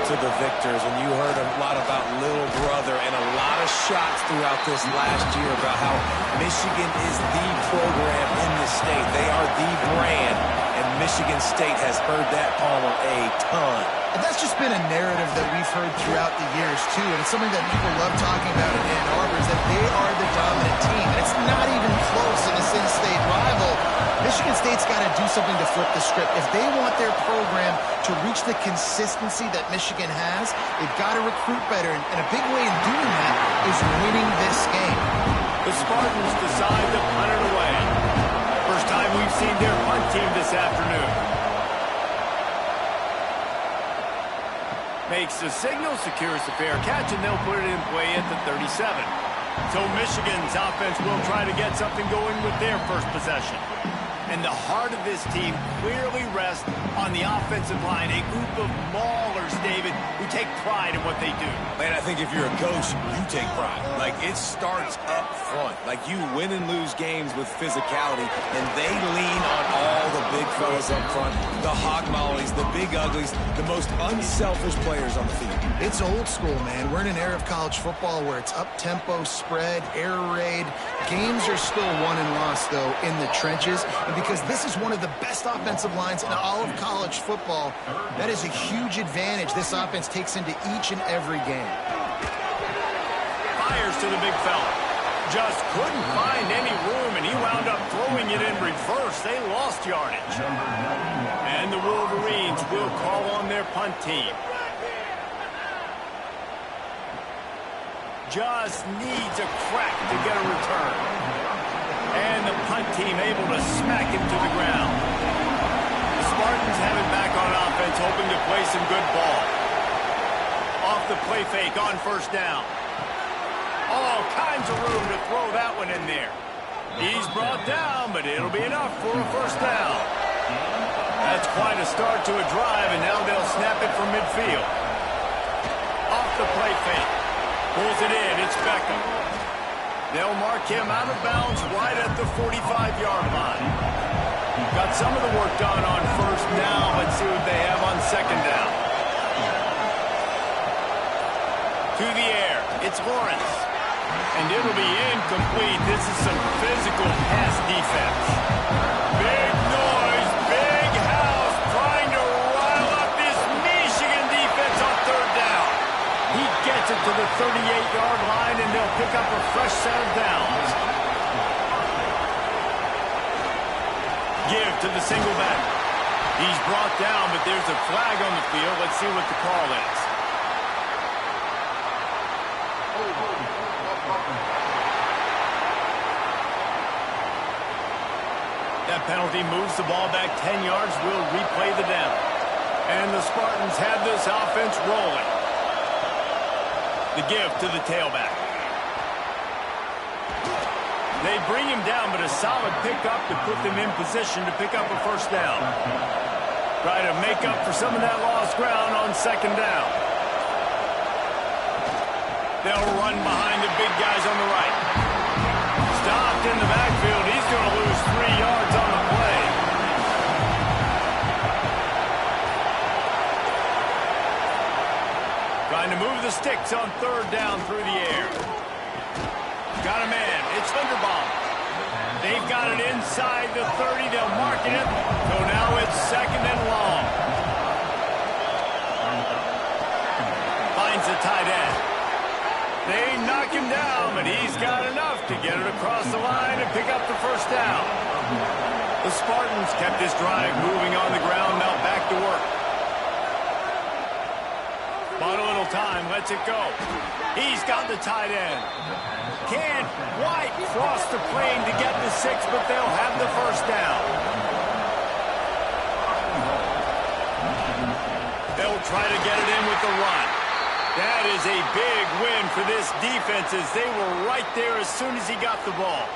to the victors, and you heard a lot about little brother and a lot of shots throughout this last year about how Michigan is the program in the state. They are the brand, and Michigan State has heard that, Palmer, a ton. And that's just been a narrative that we've heard throughout the years, too. And it's something that people love talking about in Ann Arbor, is that they are the dominant team. And it's not even close in this in-state rival. Michigan State's got to do something to flip the script. If they want their program to reach the consistency that Michigan has, they've got to recruit better. And a big way in doing that is winning this game. The Spartans decide to punt it away. First time we've seen their punt team this afternoon. Makes the signal, secures the fair catch, and they'll put it in play at the 37. So Michigan's offense will try to get something going with their first possession. And the heart of this team clearly rests on the offensive line, a group of maulers, David, who take pride in what they do. Man, I think if you're a coach, you take pride. Like, it starts up front. Like, you win and lose games with physicality, and they lean on all the big fellas up front, the hog mollies, the big uglies, the most unselfish players on the field. It's old school, man. We're in an era of college football where it's up-tempo, spread, air raid. Games are still won and lost, though, in the trenches. And because this is one of the best offensive lines in all of college football, that is a huge advantage this offense takes into each and every game. Fires to the big fella. Just couldn't find any room, and he wound up throwing it in reverse. They lost yardage. And the Wolverines will call on their punt team. Just needs a crack to get a return. And the punt team able to smack him to the ground. The Spartans have it back on offense, hoping to play some good ball. Off the play fake on first down. All kinds of room to throw that one in there. He's brought down, but it'll be enough for a first down. That's quite a start to a drive, and now they'll snap it from midfield. Off the play fake. Pulls it in. It's Beckham. They'll mark him out of bounds right at the 45-yard line. Got some of the work done on first down. Let's see what they have on second down. To the air. It's Lawrence. And it'll be incomplete. This is some physical pass defense. Big noise, big house, trying to rile up this Michigan defense on third down. He gets it to the 38-yard line, and they'll pick up a fresh set of downs. Give to the single back. He's brought down, but there's a flag on the field. Let's see what the call is. That penalty moves the ball back 10 yards. We'll replay the down. And the Spartans have this offense rolling. The give to the tailback. They bring him down, but a solid pickup to put them in position to pick up a first down. Try to make up for some of that lost ground on second down. They'll run behind the big guys on the right. Stopped in the backfield. He's going to lose 3 yards on the play. Trying to move the sticks on third down through the air. Got a man. It's Linderbaum. They've got it inside the 30. They'll mark it. So now it's second and long. Finds the tight end. They knock him down, but he's got enough to get it across the line and pick up the first down. The Spartans kept this drive moving on the ground. Now back to work. Bought a little time, lets it go. He's got the tight end. Can't quite cross the plane to get the 6, but they'll have the first down. They'll try to get it in with the run. That is a big win for this defense, as they were right there as soon as he got the ball.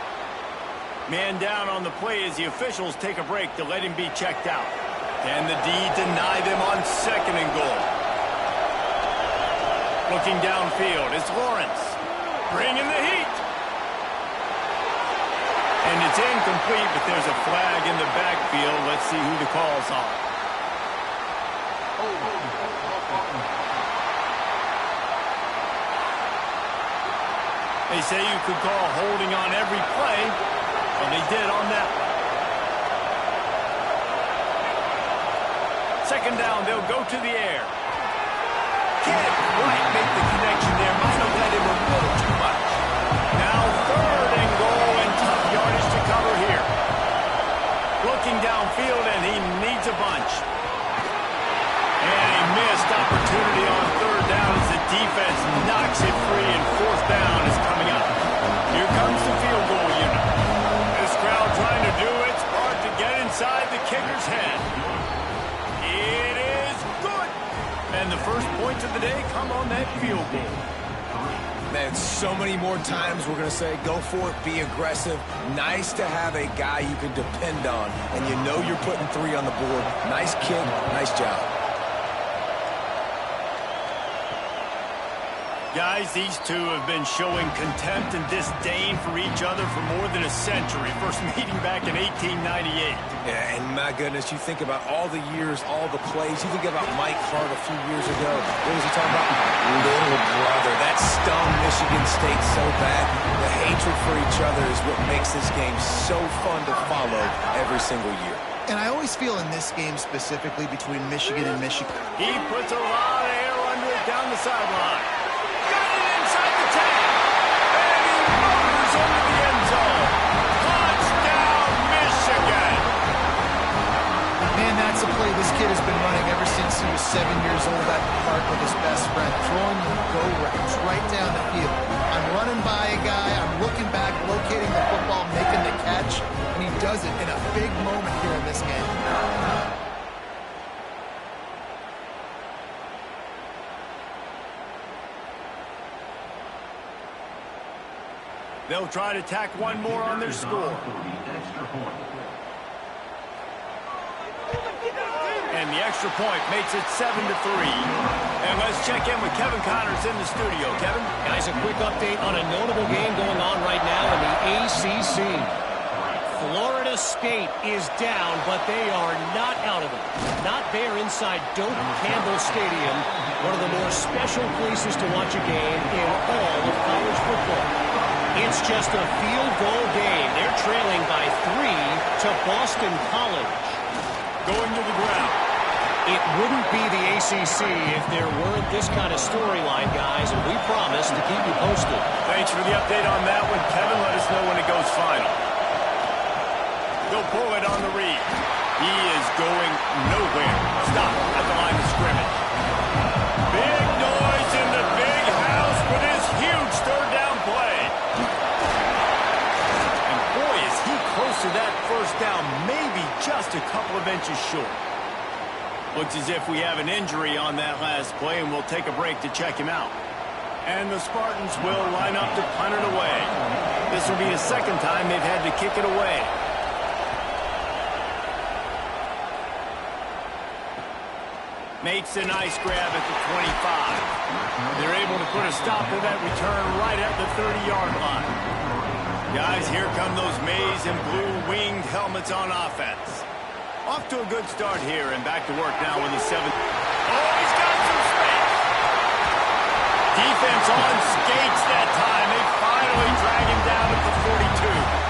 Man down on the play as the officials take a break to let him be checked out. Can the D deny them on second and goal? Looking downfield, it's Lawrence. Bringing the heat. And it's incomplete, but there's a flag in the backfield. Let's see who the call's on. They say you could call holding on every play, and they did on that one. Second down, they'll go to the air. Can't quite make the connection there. Might have led him a little too much. Now third and goal and tough yardage to cover here. Looking downfield, and he needs a bunch. And a missed opportunity on third down as the defense knocks it free, and fourth down is coming up. Here comes the field goal unit. This crowd trying to do its part to get inside the kicker's head. It is good. And the first points of the day come on that field goal. Man, so many more times we're going to say, go for it, be aggressive. Nice to have a guy you can depend on, and you know you're putting 3 on the board. Nice kick, nice job. Guys, these two have been showing contempt and disdain for each other for more than a century. First meeting back in 1898. Yeah, and my goodness, you think about all the years, all the plays. You think about Mike Hart a few years ago. What was he talking about? Little brother. That stung Michigan State so bad. The hatred for each other is what makes this game so fun to follow every single year. And I always feel in this game specifically between Michigan and Michigan. He puts a lot of air under it down the sideline. Got it inside the 10. And he motors into the end zone. Touchdown, Michigan. Man, that's a play this kid has been running ever since he was 7 years old at the park with his best friend, throwing the go routes right down the field. I'm running by a guy, I'm looking back, locating the football, making the catch, and he does it in a big moment here in this game. They'll try to tack one more on their score. And the extra point makes it 7-3. And let's check in with Kevin Connors in the studio. Kevin? Guys, a quick update on a notable game going on right now in the ACC. Florida State is down, but they are not out of it. Not there inside Doak Campbell Stadium, one of the more special places to watch a game in all of college football. It's just a field goal game. They're trailing by 3 to Boston College. Going to the ground. It wouldn't be the ACC if there weren't this kind of storyline, guys, and we promise to keep you posted. Thanks for the update on that one, Kevin. Let us know when it goes final. They'll pull it on the read. He is going nowhere. Stop at the line of scrimmage. Big noise in the big house with his huge third down play. And boy, is he close to that first down, maybe just a couple of inches short. Looks as if we have an injury on that last play, and we'll take a break to check him out. And the Spartans will line up to punt it away. This will be the second time they've had to kick it away. Makes a nice grab at the 25. They're able to put a stop to that return right at the 30-yard line. Guys, here come those maize and blue winged helmets on offense. Off to a good start here, and back to work now with the 7. Oh, he's got some space. Defense on skates that time. They finally drag him down at the 42.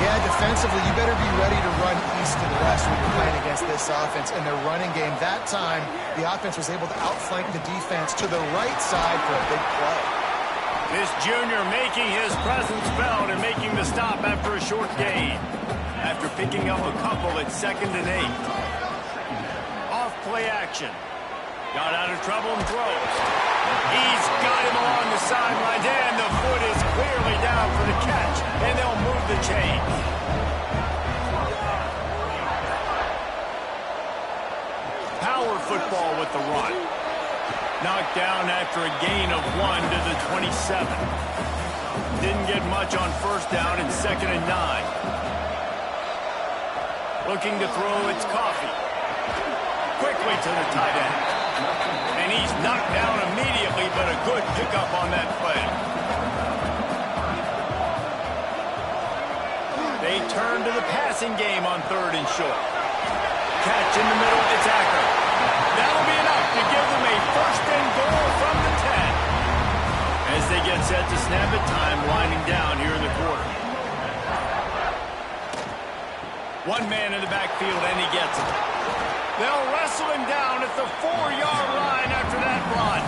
Yeah, defensively, you better be ready to run east and west when you're playing against this offense in their running game. That time, the offense was able to outflank the defense to the right side for a big play. This junior making his presence felt and making the stop after a short gain. After picking up a couple at 2nd and 8. Off play action. Got out of trouble and throws. He's got him along the sidelines, and the foot is clearly down for the catch, and they'll move the chain. Power football with the run. Knocked down after a gain of 1 to the 27. Didn't get much on first down in 2nd and 9. Looking to throw, it's Coffee. Quickly to the tight end. And he's knocked down immediately, but a good pickup on that play. They turn to the passing game on 3rd and short. Catch in the middle, it's Acker. That'll be enough to give them a 1st and goal from the 10. As they get set to snap One man in the backfield, and he gets it. They'll wrestle him down at the 4-yard line after that run.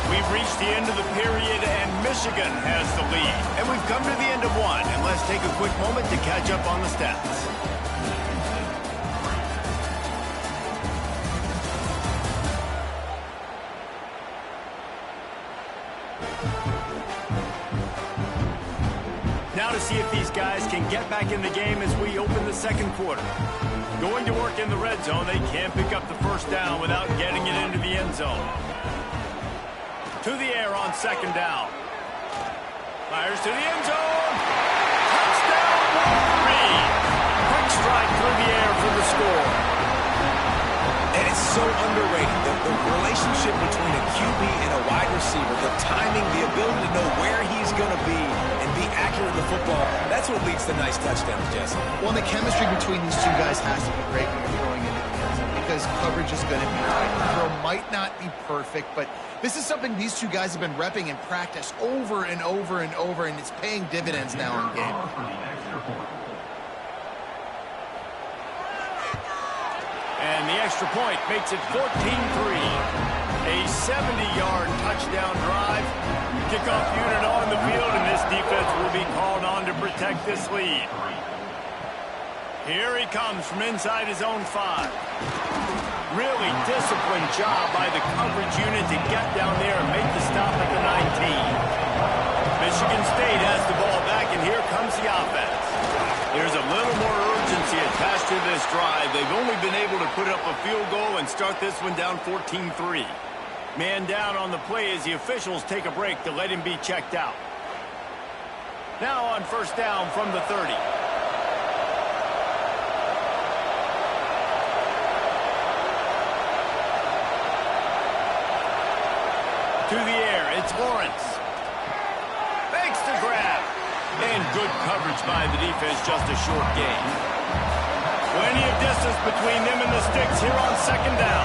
We've reached the end of the period, and Michigan has the lead. And we've come to the end of one, and let's take a quick moment to catch up on the stats. Now to see if these guys can get back in the game as we open the second quarter. Going to work in the red zone, they can't pick up the first down without getting it into the end zone. To the air on second down. Fires to the end zone. Touchdown, Wolverine. Quick strike through the air for the score. And it's so underrated. The relationship between a QB and a wide receiver, the timing, the ability to know where he's going to be and be accurate with the football, that's what leads to nice touchdowns, Jesse. Well, the chemistry between these two guys has to be great when you're throwing into the end zone because coverage is going to be tight. The throw might not be perfect, but this is something these two guys have been repping in practice over and over and over, and it's paying dividends now in game. And the extra point makes it 14-3. A 70-yard touchdown drive. Kickoff unit on the field, and this defense will be called on to protect this lead. Here he comes from inside his own 5. Really disciplined job by the coverage unit to get down there and make the stop at the 19. Michigan State has the ball back, and here comes the offense. There's a little more urgency attached to this drive. They've only been able to put up a field goal and start this one down 14-3. Man down on the play as the officials take a break to let him be checked out. Now on first down from the 30. To the air, it's Lawrence. Makes the grab. And good coverage by the defense, just a short gain. Plenty of distance between them and the sticks here on second down.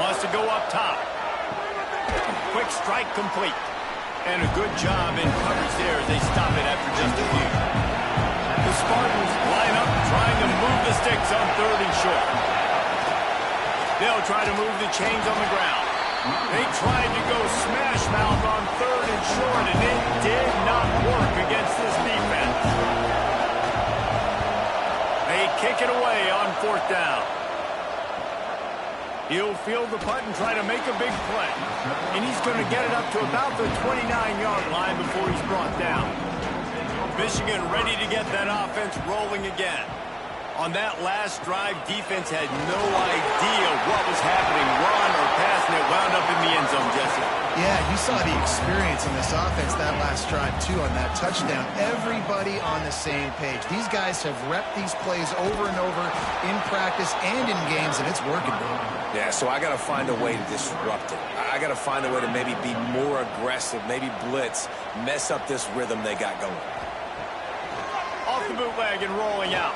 Wants to go up top. Quick strike complete. And a good job in coverage there as they stop it after just a few. The Spartans line up trying to move the sticks on third and short. They'll try to move the chains on the ground. They tried to go smash mouth on third and short, and it did not work against this defense. They kick it away on fourth down. He'll field the punt and try to make a big play. And he's going to get it up to about the 29-yard line before he's brought down. Michigan ready to get that offense rolling again. On that last drive, defense had no idea what was happening, run or pass, and it wound up in the end zone, Jesse. Yeah, you saw the experience in this offense that last drive, too, on that touchdown. Everybody on the same page. These guys have repped these plays over and over in practice and in games, and it's working, bro. Yeah, so I got to find a way to disrupt it. I got to find a way to maybe be more aggressive, maybe blitz, mess up this rhythm they got going. Off the bootleg and rolling out.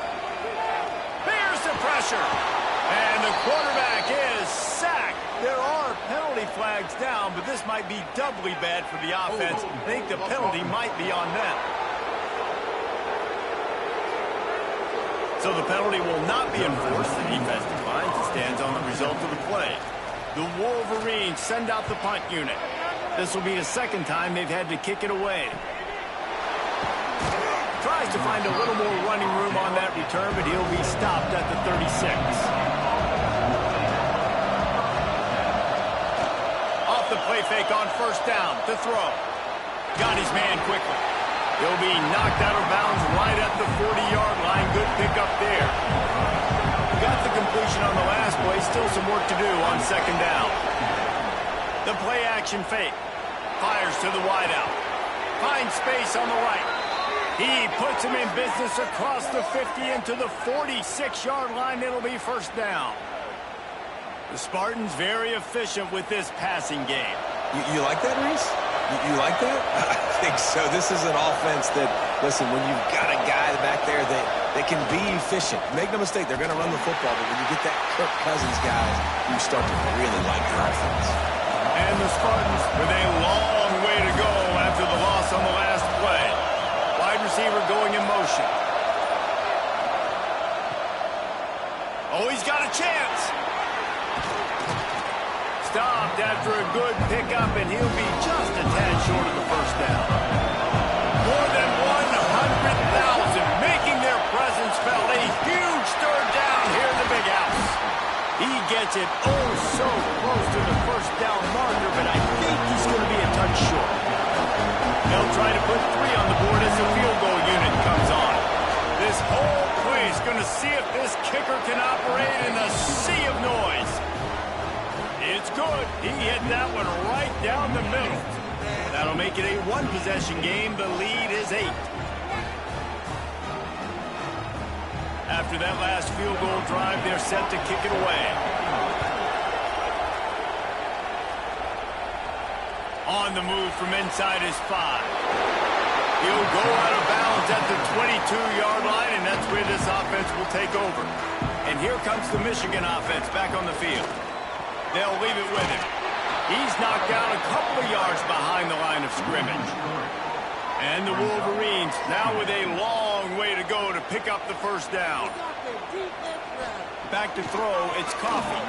There's the pressure. And the quarterback is sacked. There are penalty flags down, but this might be doubly bad for the offense. I think the penalty might be on them. So the penalty will not be enforced. The defense declines and stands on the result of the play. The Wolverines send out the punt unit. This will be the second time they've had to kick it away. Tries to find a little more running room on that return, but he'll be stopped at the 36. Off the play fake on first down to throw. Got his man quickly. He'll be knocked out of bounds right at the 40-yard line. Good pickup there. Got the completion on the last play. Still some work to do on second down. The play action fake. Fires to the wideout. Finds space on the right. He puts him in business across the 50 into the 46-yard line. It'll be first down. The Spartans very efficient with this passing game. You like that, Reese? You like that? I think so. This is an offense that, listen, when you've got a guy back there that can be efficient. Make no mistake, they're going to run the football, but when you get that Kirk Cousins guys, you start to really like the offense. And the Spartans with a long on the last play. Wide receiver going in motion. Oh, he's got a chance. Stopped after a good pickup, and he'll be just a tad short of the first down. More than 100,000 making their presence felt. A huge third down here in the big house. He gets it oh so close to the first down marker, but I think he's going to be a touch short. They'll try to put 3 on the board as the field goal unit comes on. This whole play is going to see if this kicker can operate in the sea of noise. It's good. He hit that one right down the middle. That'll make it a one-possession game. The lead is 8. After that last field goal drive, they're set to kick it away. On the move from inside his 5. He'll go out of bounds at the 22-yard line, and that's where this offense will take over. And here comes the Michigan offense back on the field. They'll leave it with him. He's knocked down a couple of yards behind the line of scrimmage. And the Wolverines now with a long way to go to pick up the first down. Back to throw, it's Coffee.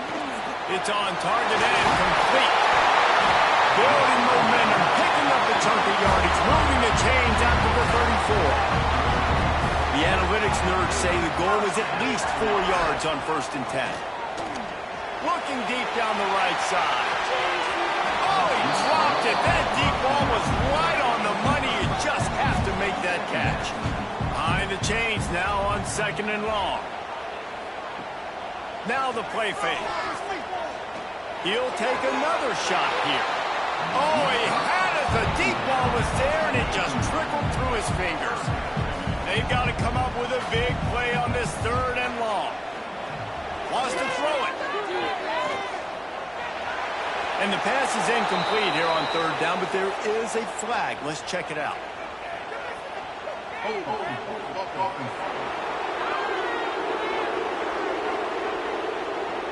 It's on target and complete. Building momentum, picking up a chunk of yardage, moving the chains after the 34. The analytics nerds say the goal is at least 4 yards on 1st and 10. Looking deep down the right side. Oh, he dropped it. That deep ball was right on the money. You just have to make that catch. Behind the chains now on 2nd and long. Now the play fake. He'll take another shot here. Oh, he had it. The deep ball was there, and it just trickled through his fingers. They've got to come up with a big play on this 3rd and long. Wants to throw it. And the pass is incomplete here on 3rd down, but there is a flag. Let's check it out.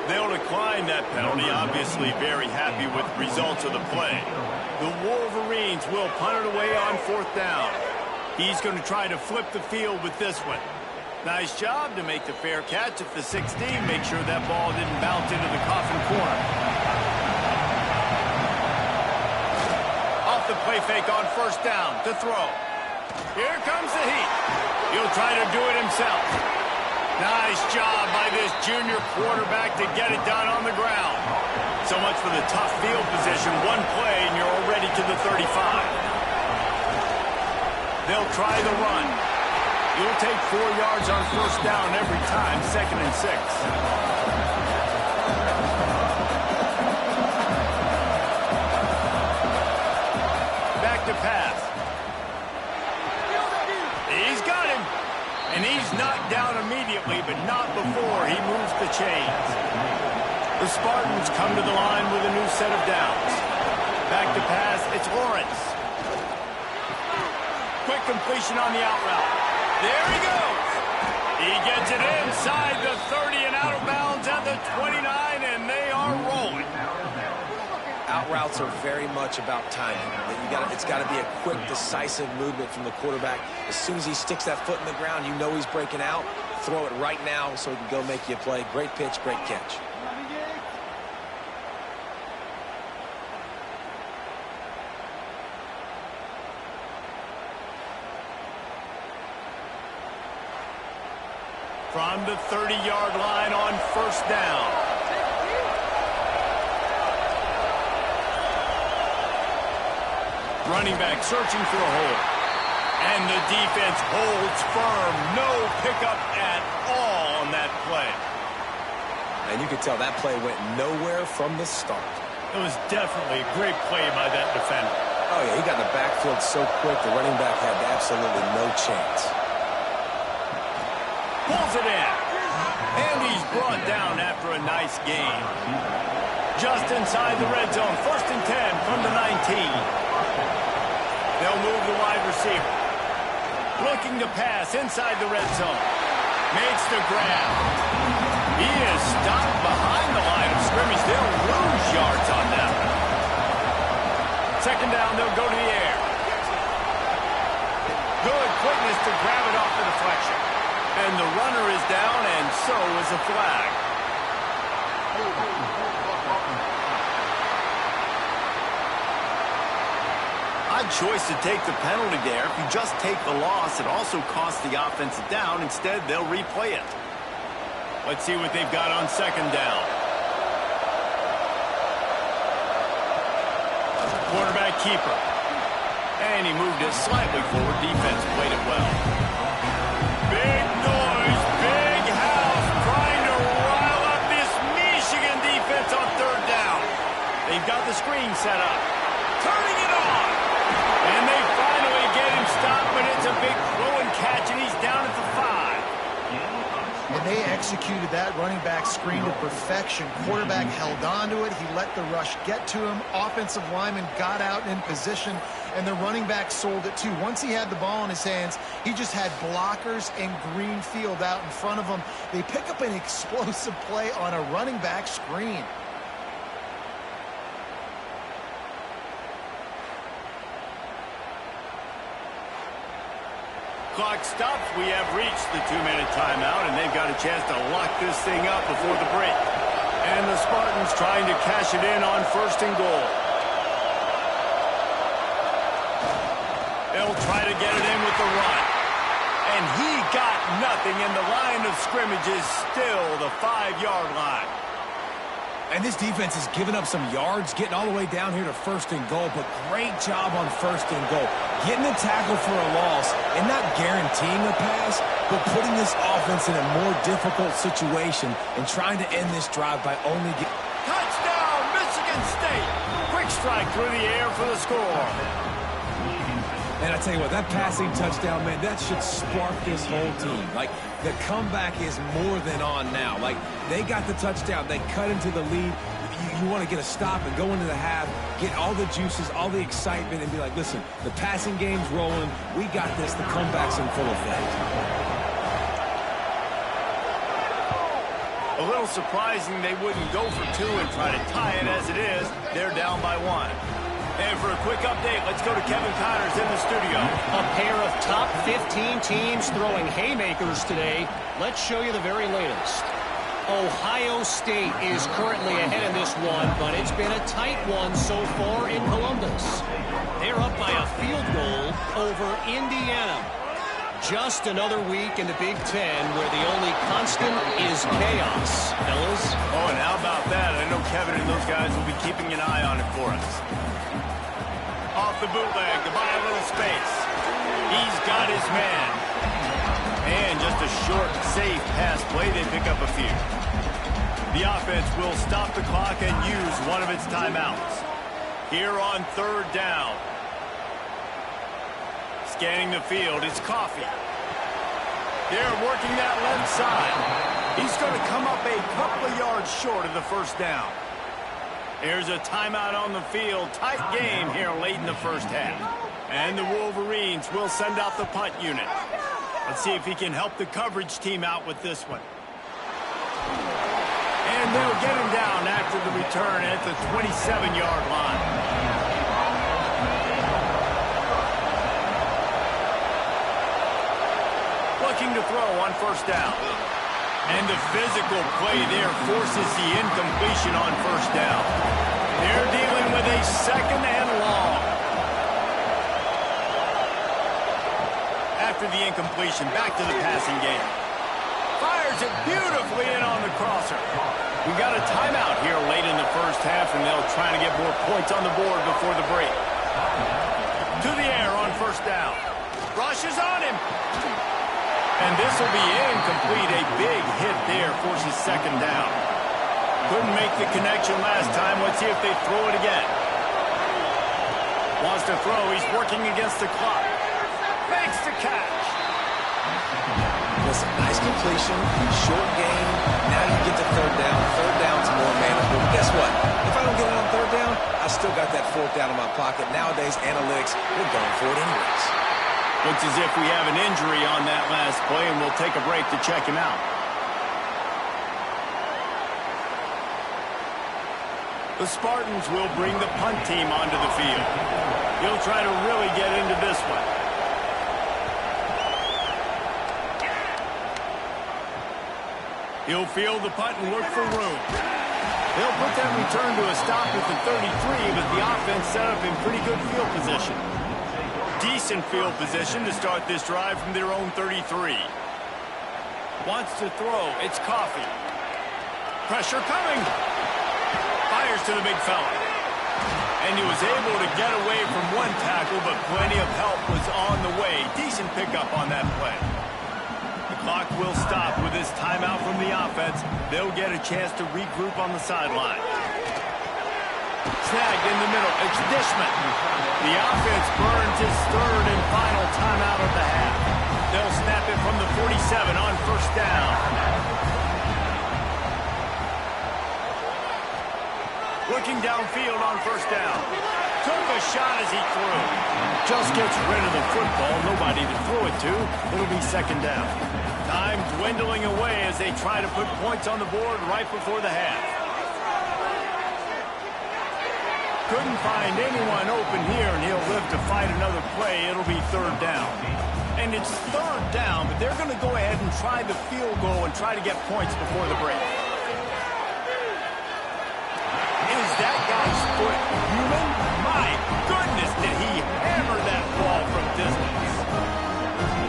They'll decline that penalty, obviously very happy with the results of the play. The Wolverines will punt it away on 4th down. He's going to try to flip the field with this one. Nice job to make the fair catch at the 16. Make sure that ball didn't bounce into the coffin corner. Off the play fake on 1st down to throw. Here comes the heat. He'll try to do it himself. Nice job by this junior quarterback to get it done on the ground. So much for the tough field position. One play and you're already to the 35. They'll try the run. You'll take 4 yards on 1st down every time, 2nd and 6. Back to pass. He's got him. And he's knocked down immediately, but not before he moves the chains. The Spartans come to the line with a new set of downs. Back to pass, it's Lawrence. Quick completion on the out route. There he goes. He gets it inside the 30 and out of bounds at the 29, and they are rolling. Out routes are very much about timing. It's got to be a quick, decisive movement from the quarterback. As soon as he sticks that foot in the ground, you know he's breaking out. Throw it right now so he can go make you a play. Great pitch, great catch. From the 30-yard line on 1st down. Running back searching for a hole. And the defense holds firm. No pickup at all on that play. And you could tell that play went nowhere from the start. It was definitely a great play by that defender. Oh, yeah, he got in the backfield so quick, the running back had absolutely no chance. Pulls it in. And he's brought down after a nice gain. Just inside the red zone. 1st and 10 from the 19. They'll move the wide receiver. Looking to pass inside the red zone. Makes the grab. He is stopped behind the line of scrimmage. They'll lose yards on that one. 2nd down, they'll go to the air. Good quickness to grab it off the deflection. And the runner is down, and so is a flag. Odd choice to take the penalty there. If you just take the loss, it also costs the offense a down. Instead, they'll replay it. Let's see what they've got on second down. Quarterback keeper. And he moved it slightly forward. Defense played it well. Big noise, big house, trying to rile up this Michigan defense on third down. They've got the screen set up. Turning it on. And they finally get him stopped, but it's a big throw and catch, and he's down at the 5. And they executed that running back screen to perfection. Quarterback held on to it. He let the rush get to him. Offensive lineman got out in position, and the running back sold it too. Once he had the ball in his hands, he just had blockers and green field out in front of him. They pick up an explosive play on a running back screen. Clock stops. We have reached the 2-minute timeout, and they've got a chance to lock this thing up before the break. And the Spartans trying to cash it in on first and goal. They'll try to get it in with the run. And he got nothing, and the line of scrimmage is still the 5-yard line. And this defense has given up some yards, getting all the way down here to first and goal, but great job on first and goal. Getting a tackle for a loss and not guaranteeing a pass, but putting this offense in a more difficult situation and trying to end this drive by only getting... Touchdown, Michigan State! Quick strike through the air for the score. And I tell you what, that passing touchdown, man, that should spark this whole team. Like, the comeback is more than on now. Like, they got the touchdown. They cut into the lead. You want to get a stop and go into the half, get all the juices, all the excitement, and be like, listen, the passing game's rolling. We got this. The comeback's in full effect. A little surprising they wouldn't go for 2 and try to tie it as it is. They're down by 1. And for a quick update, let's go to Kevin Connors in the studio. A pair of top 15 teams throwing haymakers today. Let's show you the very latest. Ohio State is currently ahead in this one, but it's been a tight one so far in Columbus. They're up by a field goal over Indiana. Just another week in the Big Ten where the only constant is chaos, fellas. Oh, and how about that? I know Kevin and those guys will be keeping an eye on it for us. Off the bootleg to buy a little space. He's got his man. And just a short, safe pass play. They pick up a few. The offense will stop the clock and use one of its timeouts. Here on third down. Scanning the field, it's Coffee. They're working that left side. He's going to come up a couple of yards short of the first down. There's a timeout on the field. Tight game here late in the first half. And the Wolverines will send out the punt unit. Let's see if he can help the coverage team out with this one. And they'll get him down after the return at the 27-yard line. Looking to throw on first down. And the physical play there forces the incompletion on first down. They're dealing with a second and long. After the incompletion, back to the passing game. Fires it beautifully in on the crosser. We got a timeout here late in the first half, and they'll try to get more points on the board before the break. To the air on first down. Rushes on him. And this will be incomplete. A big hit there forces second down. Couldn't make the connection last time. Let's see if they throw it again. Wants to throw. He's working against the clock. Makes the catch. Listen, nice completion, short game. Now you get to third down. Third down's more manageable. But guess what? If I don't get it on third down, I still got that fourth down in my pocket. Nowadays, analytics, we're going for it anyways. Looks as if we have an injury on that last play, and we'll take a break to check him out. The Spartans will bring the punt team onto the field. He'll try to really get into this one. He'll field the punt and look for room. They'll put that return to a stop at the 33, but the offense set up in pretty good field position. Decent field position to start this drive from their own 33. Wants to throw. It's Coffee. Pressure coming. Fires to the big fella. And he was able to get away from one tackle, but plenty of help was on the way. Decent pickup on that play. The clock will stop with this timeout from the offense. They'll get a chance to regroup on the sideline. Snagged in the middle. It's Dishman. The offense burns his third and final timeout of the half. They'll snap it from the 47 on first down. Looking downfield on first down. Took a shot as he threw. Just gets rid of the football. Nobody to throw it to. It'll be second down. Time dwindling away as they try to put points on the board right before the half. Couldn't find anyone open here, and he'll live to fight another play. It'll be third down. And it's third down, but they're going to go ahead and try the field goal and try to get points before the break. Is that guy's foot human? My goodness, did he hammer that ball from distance.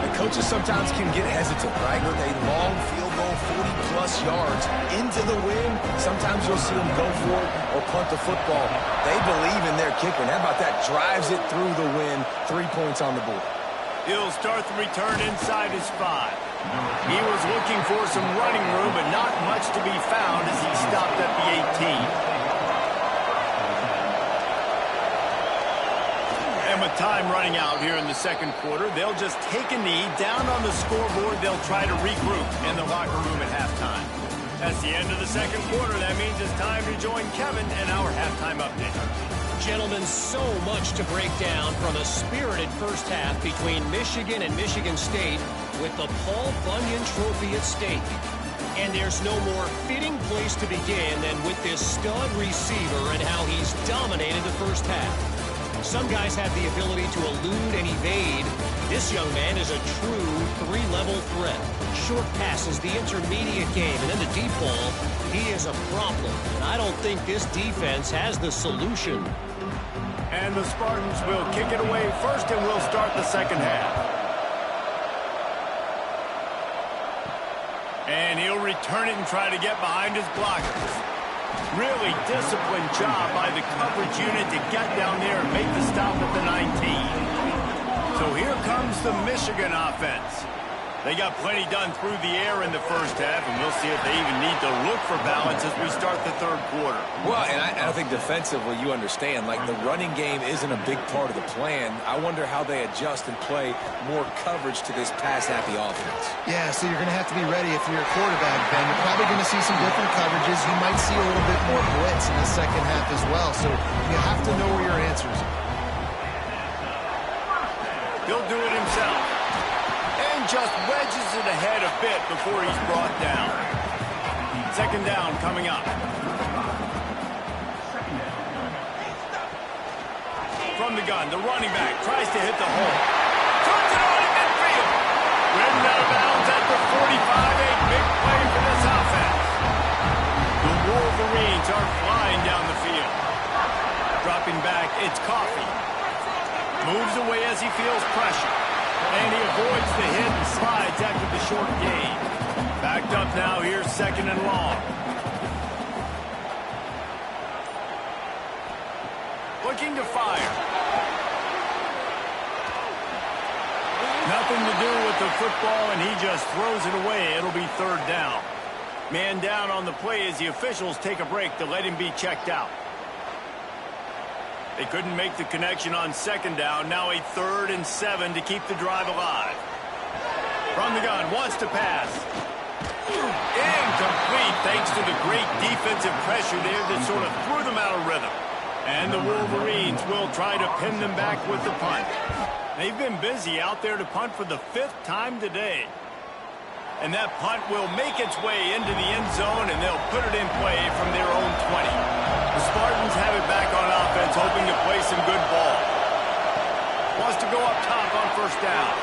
The coaches sometimes can get hesitant, right? With a long field goal, 40-plus yards into the wind. Sometimes you'll see them go for it or punt the football. They believe in their kicker. And how about that? Drives it through the wind. 3 points on the board. He'll start the return inside his 5. He was looking for some running room, but not much to be found as he stopped at the 18. And with time running out here in the second quarter, they'll just take a knee. Down on the scoreboard, they'll try to regroup in the locker room at halftime. That's the end of the second quarter. That means it's time to join Kevin in our halftime update. Gentlemen, so much to break down from a spirited first half between Michigan and Michigan State with the Paul Bunyan Trophy at stake. And there's no more fitting place to begin than with this stud receiver and how he's dominated the first half. Some guys have the ability to elude and evade. This young man is a true three-level threat. Short passes, the intermediate game, and then the deep ball. He is a problem, and I don't think this defense has the solution. And the Spartans will kick it away first, and we'll start the second half. And he'll return it and try to get behind his blockers. Really disciplined job by the coverage unit to get down there and make the stop at the 19. So here comes the Michigan offense. They got plenty done through the air in the first half, and we'll see if they even need to look for balance as we start the third quarter. Well, and I think defensively you understand, like the running game isn't a big part of the plan. I wonder how they adjust and play more coverage to this pass-happy offense. Yeah, so you're going to have to be ready if you're a quarterback, Ben. You're probably going to see some different coverages. You might see a little bit more blitz in the second half as well, so you have to know where your answers are. He'll do it himself. Just wedges it ahead a bit before he's brought down. Second down coming up. From the gun, the running back tries to hit the hole. Turns it on in midfield. Ridden out of bounds at the 45. A big play for this offense. The Wolverines are flying down the field. Dropping back, it's Coffee. Moves away as he feels pressure. And he avoids the hit and slides after the short gain. Backed up now, here's second and long. Looking to fire. Nothing to do with the football, and he just throws it away. It'll be third down. Man down on the play as the officials take a break to let him be checked out. They couldn't make the connection on second down. Now a 3rd and 7 to keep the drive alive. From the gun, wants to pass. Incomplete thanks to the great defensive pressure there that sort of threw them out of rhythm. And the Wolverines will try to pin them back with the punt. They've been busy out there to punt for the 5th time today. And that punt will make its way into the end zone, and they'll put it in play from their own 20. The Spartans have it back on offense, hoping to play some good ball. Wants to go up top on first down.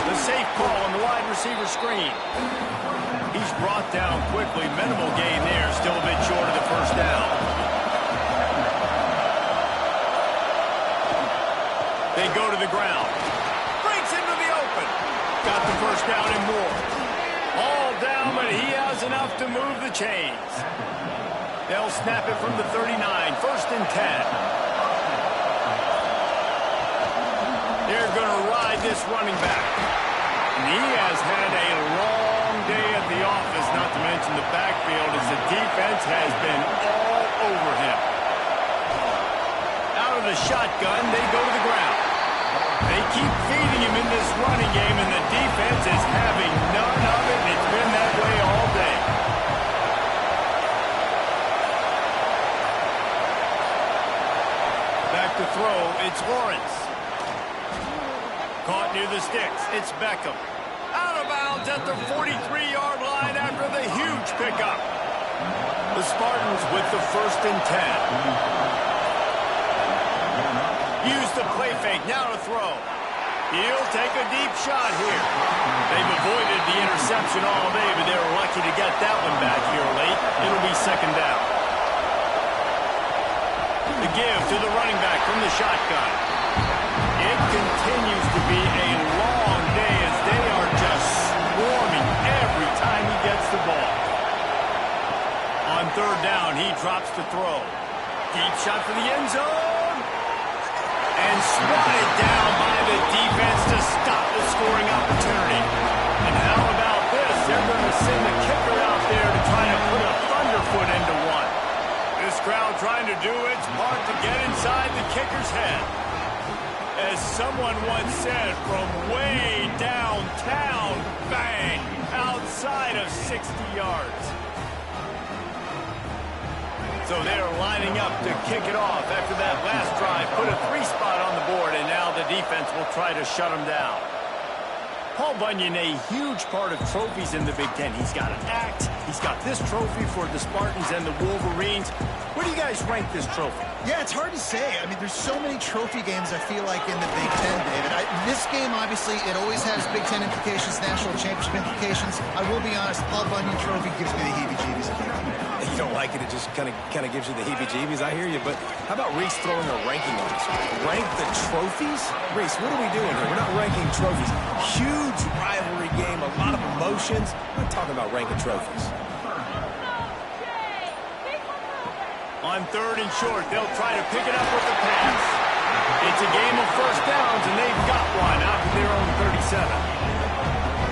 The safe call on the wide receiver. receiver screen. He's brought down quickly. Minimal gain there. Still a bit short of the first down. They go to the ground. Breaks into the open. Got the first down and more. All down, but he has enough to move the chains. They'll snap it from the 39. 1st and 10. They're going to ride this running back. And he has had a long day at the office, not to mention the backfield, as the defense has been all over him. Out of the shotgun, they go to the ground. They keep feeding him in this running game, and the defense is having none of it, and it's been that way all day. Back to throw, it's Lawrence. Caught near the sticks, it's Beckham. Out of bounds at the 43-yard line after the huge pickup. The Spartans with the 1st and 10. Use the play fake, now to throw. He'll take a deep shot here. They've avoided the interception all day, but they were lucky to get that one back here late. It'll be 2nd down. The give to the running back from the shotgun. It continues to be a long day as they are just swarming every time he gets the ball. On 3rd down, he drops to throw. Deep shot for the end zone. And swatted down by the defense to stop the scoring opportunity. And how about this? They're going to send the kicker out there to try to put a thunderfoot into one. This crowd trying to do its part to get inside the kicker's head. As someone once said, from way downtown, bang, outside of 60 yards. So they're lining up to kick it off after that last drive. Put a 3-spot on the board, and now the defense will try to shut them down. Paul Bunyan, a huge part of trophies in the Big Ten. He's got an act. He's got this trophy for the Spartans and the Wolverines. Where do you guys rank this trophy? Yeah, it's hard to say. I mean, there's so many trophy games, I feel like, in the Big Ten, David. This game, obviously, it always has Big Ten implications, national championship implications. I will be honest, Paul Bunyan trophy gives me the heebie-jeebies. You don't like it, it just kind of gives you the heebie-jeebies. I hear you, but how about Reese throwing a ranking on this? Rank the trophies? Reese, what are we doing here? We're not ranking trophies. Huge rivalry game, a lot of emotions. We're not talking about ranking trophies. On 3rd and short, they'll try to pick it up with the pass. It's a game of 1st downs, and they've got one out of their own 37.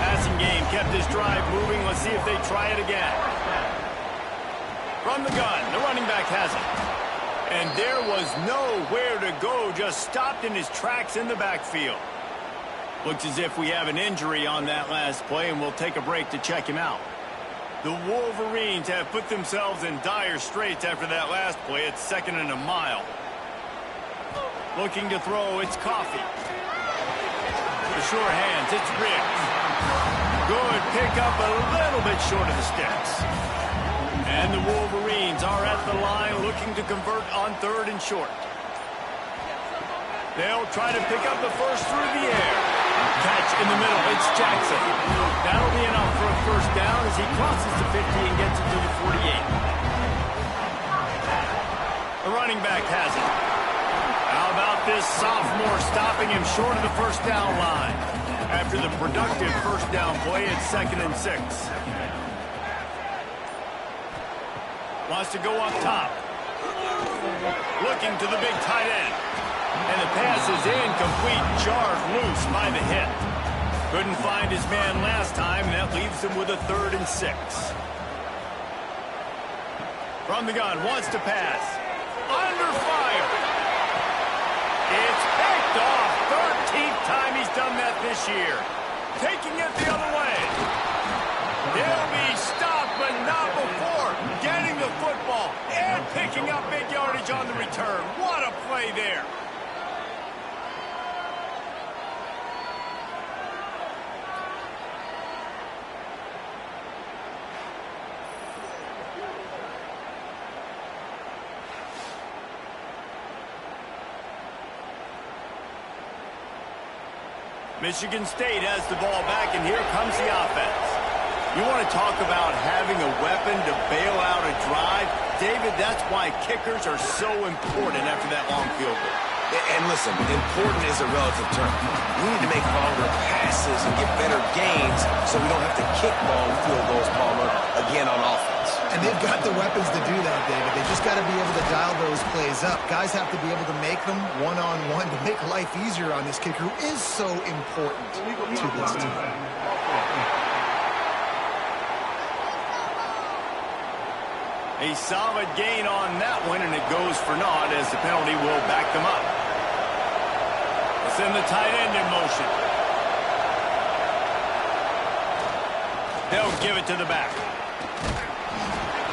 Passing game kept this drive moving. Let's see if they try it again. From the gun, the running back has it. And there was nowhere to go, just stopped in his tracks in the backfield. Looks as if we have an injury on that last play, and we'll take a break to check him out. The Wolverines have put themselves in dire straits after that last play. It's 2nd and a mile. Looking to throw, it's Coffee. The sure hands, it's Riggs. Good pick up, a little bit short of the sticks. And the Wolverines are at the line looking to convert on 3rd and short. They'll try to pick up the first through the air. Catch in the middle, it's Jackson. That'll be enough for a 1st down as he crosses the 50 and gets it to the 48. The running back has it. How about this sophomore stopping him short of the 1st down line? After the productive 1st down play, it's 2nd and 6. Wants to go up top. Looking to the big tight end. And the pass is incomplete, jarred loose by the hit. Couldn't find his man last time, and that leaves him with a 3rd and 6. From the gun, wants to pass. Under fire. It's picked off. 13th time he's done that this year. Taking it the other way. He'll be stopped, but not before getting the football and picking up big yardage on the return. What a play there. Michigan State has the ball back, and here comes the offense. You want to talk about having a weapon to bail out a drive? David, that's why kickers are so important after that long field goal. And listen, important is a relative term. We need to make longer passes and get better gains so we don't have to kick long field goals, Palmer, again on offense. And they've got the weapons to do that, David. They just got to be able to dial those plays up. Guys have to be able to make them one-on-one to make life easier on this kicker, who is so important to this team. A solid gain on that one, and it goes for naught as the penalty will back them up. Send the tight end in motion. They'll give it to the back.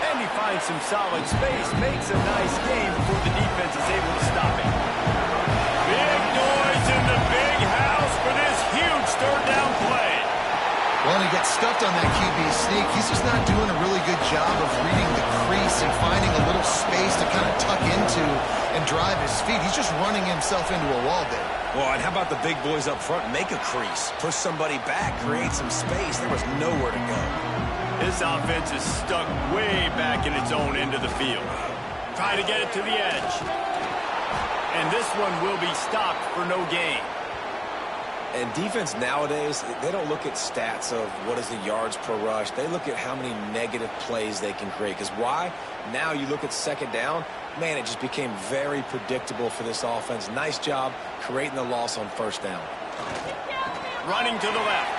And he finds some solid space, makes a nice game before the defense is able to stop it. Big noise in the big house for this huge third down play. Well, and he gets stuffed on that QB sneak. He's just not doing a really good job of reading the crease and finding a little space to kind of tuck into and drive his feet. He's just running himself into a wall there. Well, and how about the big boys up front? Make a crease, push somebody back, create some space. There was nowhere to go. This offense is stuck way back in its own end of the field. Try to get it to the edge. And this one will be stopped for no gain. And defense nowadays, they don't look at stats of what is the yards per rush. They look at how many negative plays they can create. Because why? Now you look at second down, man, it just became very predictable for this offense. Nice job creating the loss on first down. Running to the left.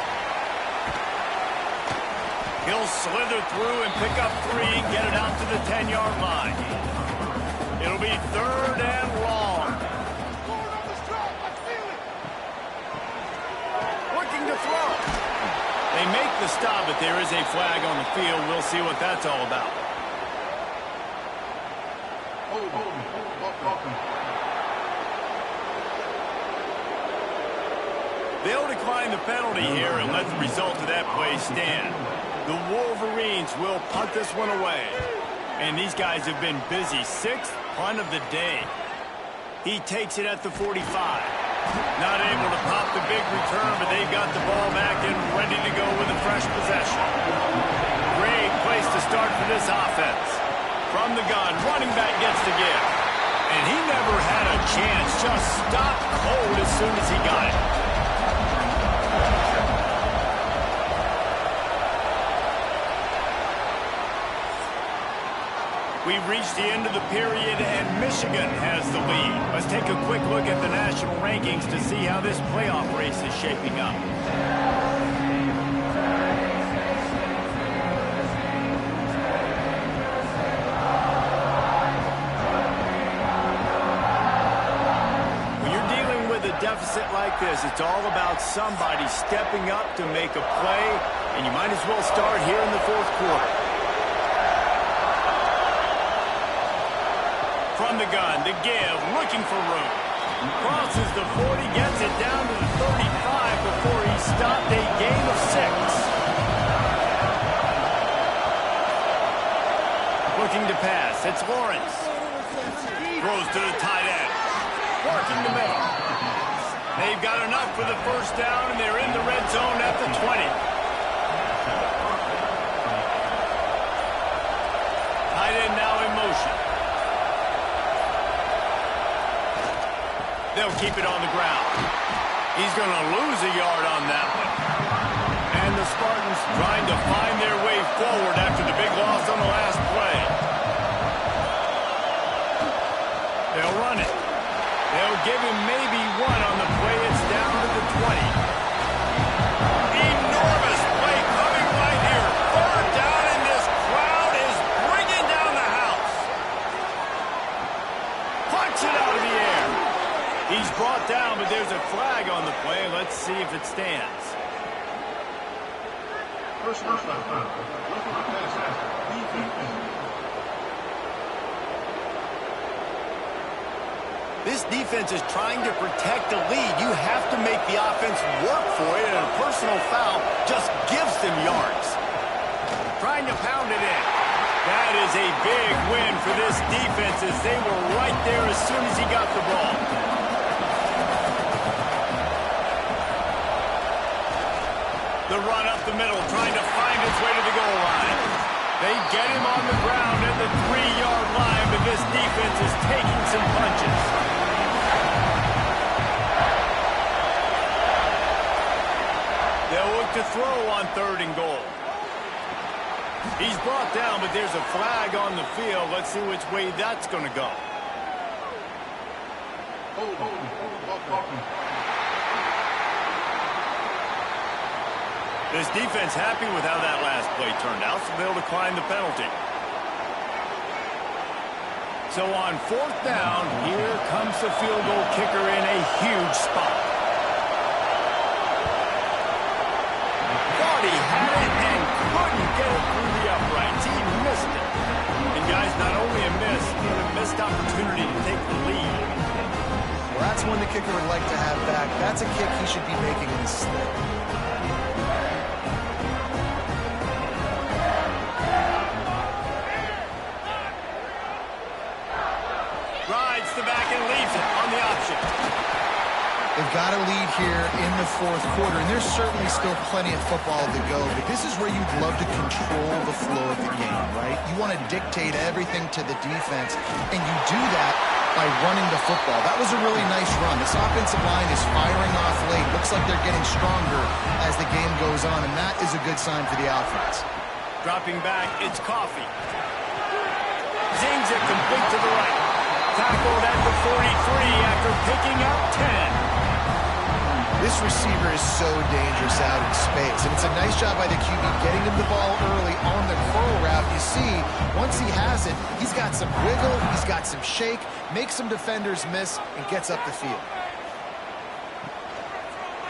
He'll slither through and pick up 3 and get it out to the 10-yard line. It'll be third and long. Looking to throw. They make the stop, but there is a flag on the field. We'll see what that's all about. They'll decline the penalty here and let the result of that play stand. The Wolverines will punt this one away. And these guys have been busy. 6th punt of the day. He takes it at the 45. Not able to pop the big return, but they've got the ball back and ready to go with a fresh possession. Great place to start for this offense. From the gun, running back gets the give. And he never had a chance, just stopped cold as soon as he got it. We've reached the end of the period, and Michigan has the lead. Let's take a quick look at the national rankings to see how this playoff race is shaping up. When you're dealing with a deficit like this, it's all about somebody stepping up to make a play, and you might as well start here in the fourth quarter. From the gun, the give, looking for room. Crosses the 40, gets it down to the 35 before he stopped a gain of 6. Looking to pass, it's Lawrence. Throws to the tight end. Working the middle. They've got enough for the first down, and they're in the red zone at the 20. Tight end now in motion. They'll keep it on the ground. He's going to lose a yard on that one. And the Spartans trying to find their way forward after the big loss on the last play. They'll run it. They'll give him maybe 1 on the play. It's down to the 20. Enormous play coming right here. Third down, and this crowd is bringing down the house. Punch it out of the air. He's brought down, but there's a flag on the play. Let's see if it stands. This defense is trying to protect the lead. You have to make the offense work for it, and a personal foul just gives them yards. Trying to pound it in. That is a big win for this defense as they were right there as soon as he got the ball. The run up the middle, trying to find its way to the goal line. They get him on the ground at the 3-yard line, but this defense is taking some punches. They'll look to throw on 3rd and goal. He's brought down, but there's a flag on the field. Let's see which way that's going to go. This defense happy with how that last play turned out, so they'll decline the penalty. So on 4th down, here comes the field goal kicker in a huge spot. Thought he had it and couldn't get it through the uprights. He missed it. And guys, not only a miss, but a missed opportunity to take the lead. Well, that's one the kicker would like to have back. That's a kick he should be making in his sleep. Rides the back and leaves it on the option. They've got a lead here in the 4th quarter, and there's certainly still plenty of football to go, but this is where you'd love to control the flow of the game, right? You want to dictate everything to the defense, and you do that by running the football. That was a really nice run. This offensive line is firing off late. Looks like they're getting stronger as the game goes on, and that is a good sign for the offense. Dropping back, it's Coffee. Zings it complete to the right. Tackled at the 43 after picking up 10. This receiver is so dangerous out in space, and it's a nice job by the QB getting him the ball early on the curl route. You see, once he has it, he's got some wiggle, he's got some shake, makes some defenders miss, and gets up the field.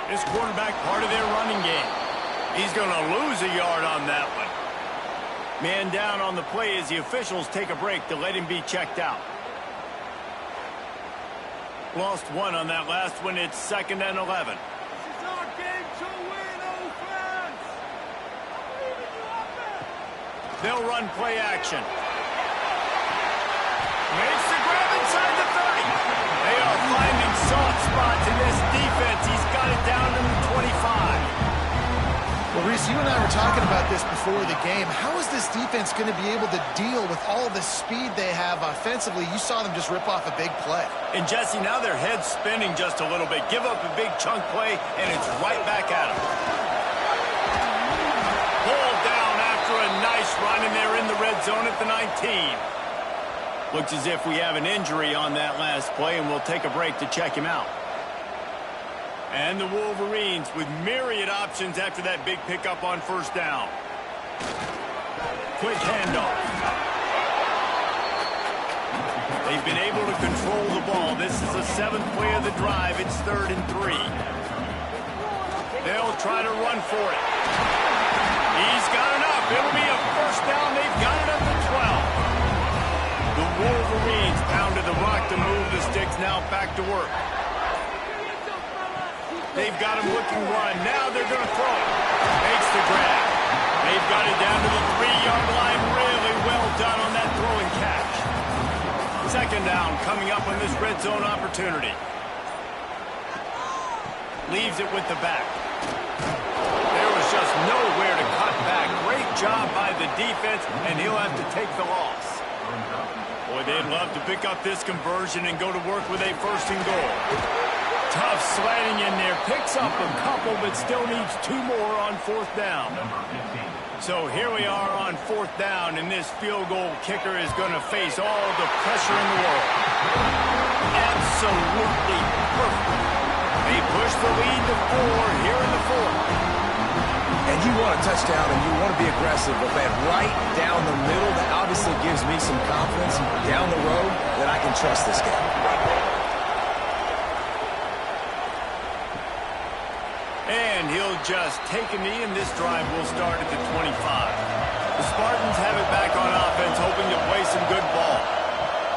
This quarterback part of their running game. He's going to lose a yard on that one. Man down on the play as the officials take a break to let him be checked out. Lost one on that last one. It's 2nd and 11. This is our game to win, offense! I believe in you, offense! They'll run play action. Makes the grab inside the 30. They are finding soft spots in this defense. He's got it down to the 25. Well, Reese, you and I were talking about this before the game. How is this defense going to be able to deal with all the speed they have offensively? You saw them just rip off a big play. And Jesse, now their head's spinning just a little bit. Give up a big chunk play, and it's right back at them. Pulled down after a nice run, and they're in the red zone at the 19. Looks as if we have an injury on that last play, and we'll take a break to check him out. And the Wolverines with myriad options after that big pickup on 1st down. Quick handoff. They've been able to control the ball. This is the 7th play of the drive. It's 3rd and 3. They'll try to run for it. He's got enough. It'll be a 1st down. They've got it up to 12. The Wolverines pounded the rock to move the sticks. Now back to work. They've got him looking run. Now they're going to throw it. Makes the grab. They've got it down to the 3-yard line. Really well done on that throw and catch. 2nd down coming up on this red zone opportunity. Leaves it with the back. There was just nowhere to cut back. Great job by the defense, and he'll have to take the loss. Boy, they'd love to pick up this conversion and go to work with a 1st and goal. Tough sledding in there. Picks up a couple, but still needs 2 more on 4th down. So here we are on 4th down, and this field goal kicker is going to face all the pressure in the world. Absolutely perfect. They push the lead to 4 here in the 4th. And you want a touchdown, and you want to be aggressive, but man, right down the middle, that obviously gives me some confidence down the road that I can trust this guy. And he'll just take a knee, and this drive will start at the 25. The Spartans have it back on offense, hoping to play some good ball.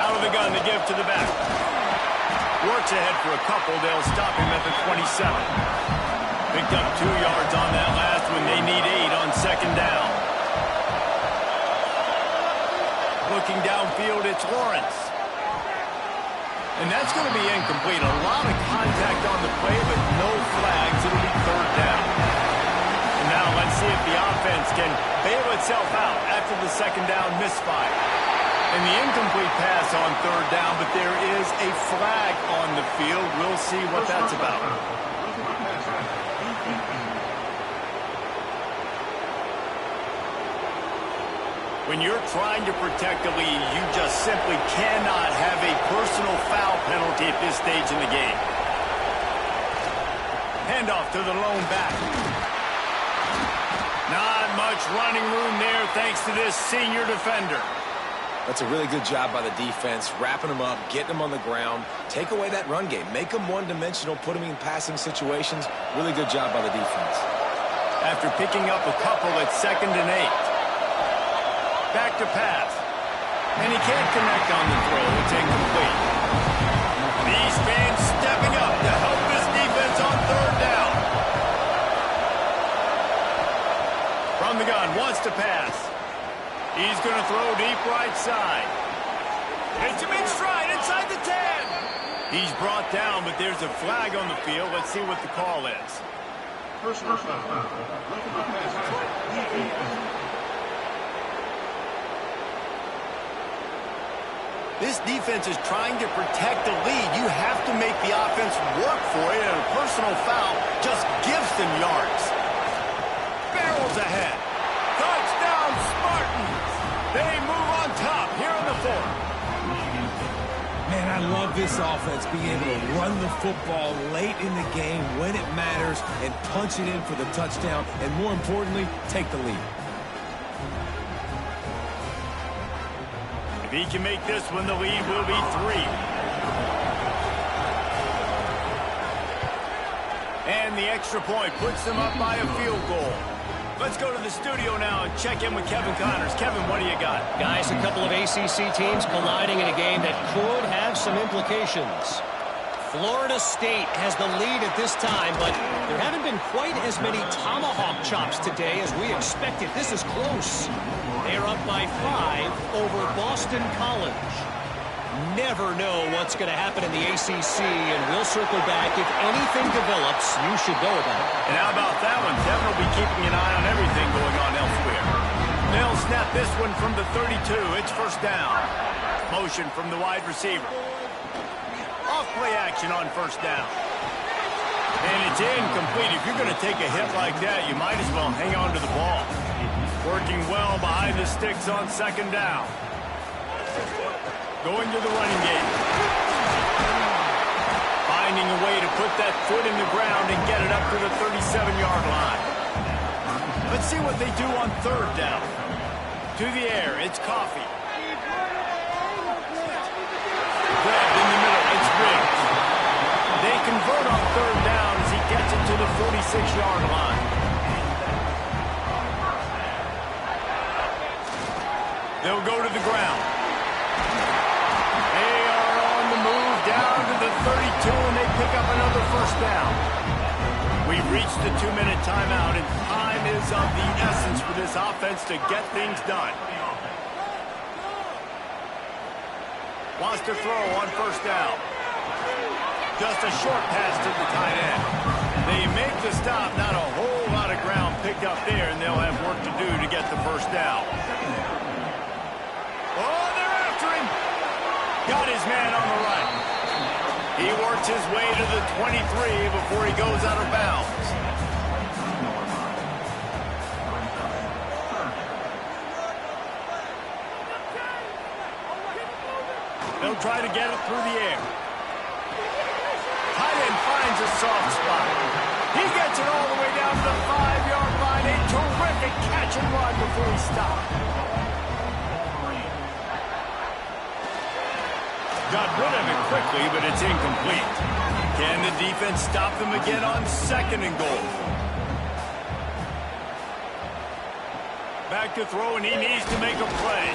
Out of the gun, they give to the back. Works ahead for a couple. They'll stop him at the 27. Picked up 2 yards on that last one. They need 8 on 2nd down. Looking downfield, it's Lawrence. And that's going to be incomplete. A lot of contact on the play, but no flags. It'll be 3rd down. And now after the second down misfire. And the incomplete pass on third down, but there is a flag on the field. We'll see what that's about. When you're trying to protect the lead, you just simply cannot have a personal foul penalty at this stage in the game. Handoff to the lone back. Not much running room there thanks to this senior defender. That's a really good job by the defense, wrapping them up, getting them on the ground, take away that run game, make them one-dimensional, put them in passing situations. Really good job by the defense. After picking up a couple at 2nd and 8. Back to pass. And he can't connect on the throw. It's incomplete. These fans stepping up to help this defense on third down. From the gun, wants to pass. He's going to throw deep right side. Hits him in stride inside the 10. He's brought down, but there's a flag on the field. Let's see what the call is. Personal foul. This defense is trying to protect the lead. You have to make the offense work for it, and a personal foul just gives them yards. Barrels ahead. Touchdown, Spartans. They move on top here in the 4th. Man, I love this offense being able to run the football late in the game when it matters and punch it in for the touchdown, and more importantly, take the lead. If he can make this one, the lead will be 3. And the extra point puts them up by a field goal. Let's go to the studio now and check in with Kevin Connors. Kevin, what do you got? Guys, a couple of ACC teams colliding in a game that could have some implications. Florida State has the lead at this time, but there haven't been quite as many tomahawk chops today as we expected. This is close. They're up by 5 over Boston College. Never know what's going to happen in the ACC, and we'll circle back. If anything develops, you should know about it. And how about that one? Kevin will be keeping an eye on everything going on elsewhere. They'll snap this one from the 32. It's first down. Motion from the wide receiver. Off-play action on first down. And it's incomplete. If you're going to take a hit like that, you might as well hang on to the ball. Working well behind the sticks on second down. Going to the running game. Finding a way to put that foot in the ground and get it up to the 37-yard line. Let's see what they do on third down. To the air, it's Coffee. Grabbed in the middle, it's Riggs. They convert on third down as he gets it to the 46-yard line. They'll go to the ground. They are on the move down to the 32, and they pick up another first down. We've reached the 2-minute timeout, and time is of the essence for this offense to get things done. Wants to throw on first down. Just a short pass to the tight end. They make the stop, not a whole lot of ground picked up there, and they'll have work to do to get the first down. Oh, they're after him. Got his man on the right. He works his way to the 23 before he goes out of bounds. They'll try to get it through the air. Tight end finds a soft spot. He gets it all the way down to the 5-yard line. A terrific catch and run before he stopped. Got rid of it quickly, but it's incomplete. Can the defense stop them again on second and goal? Back to throw, and he needs to make a play.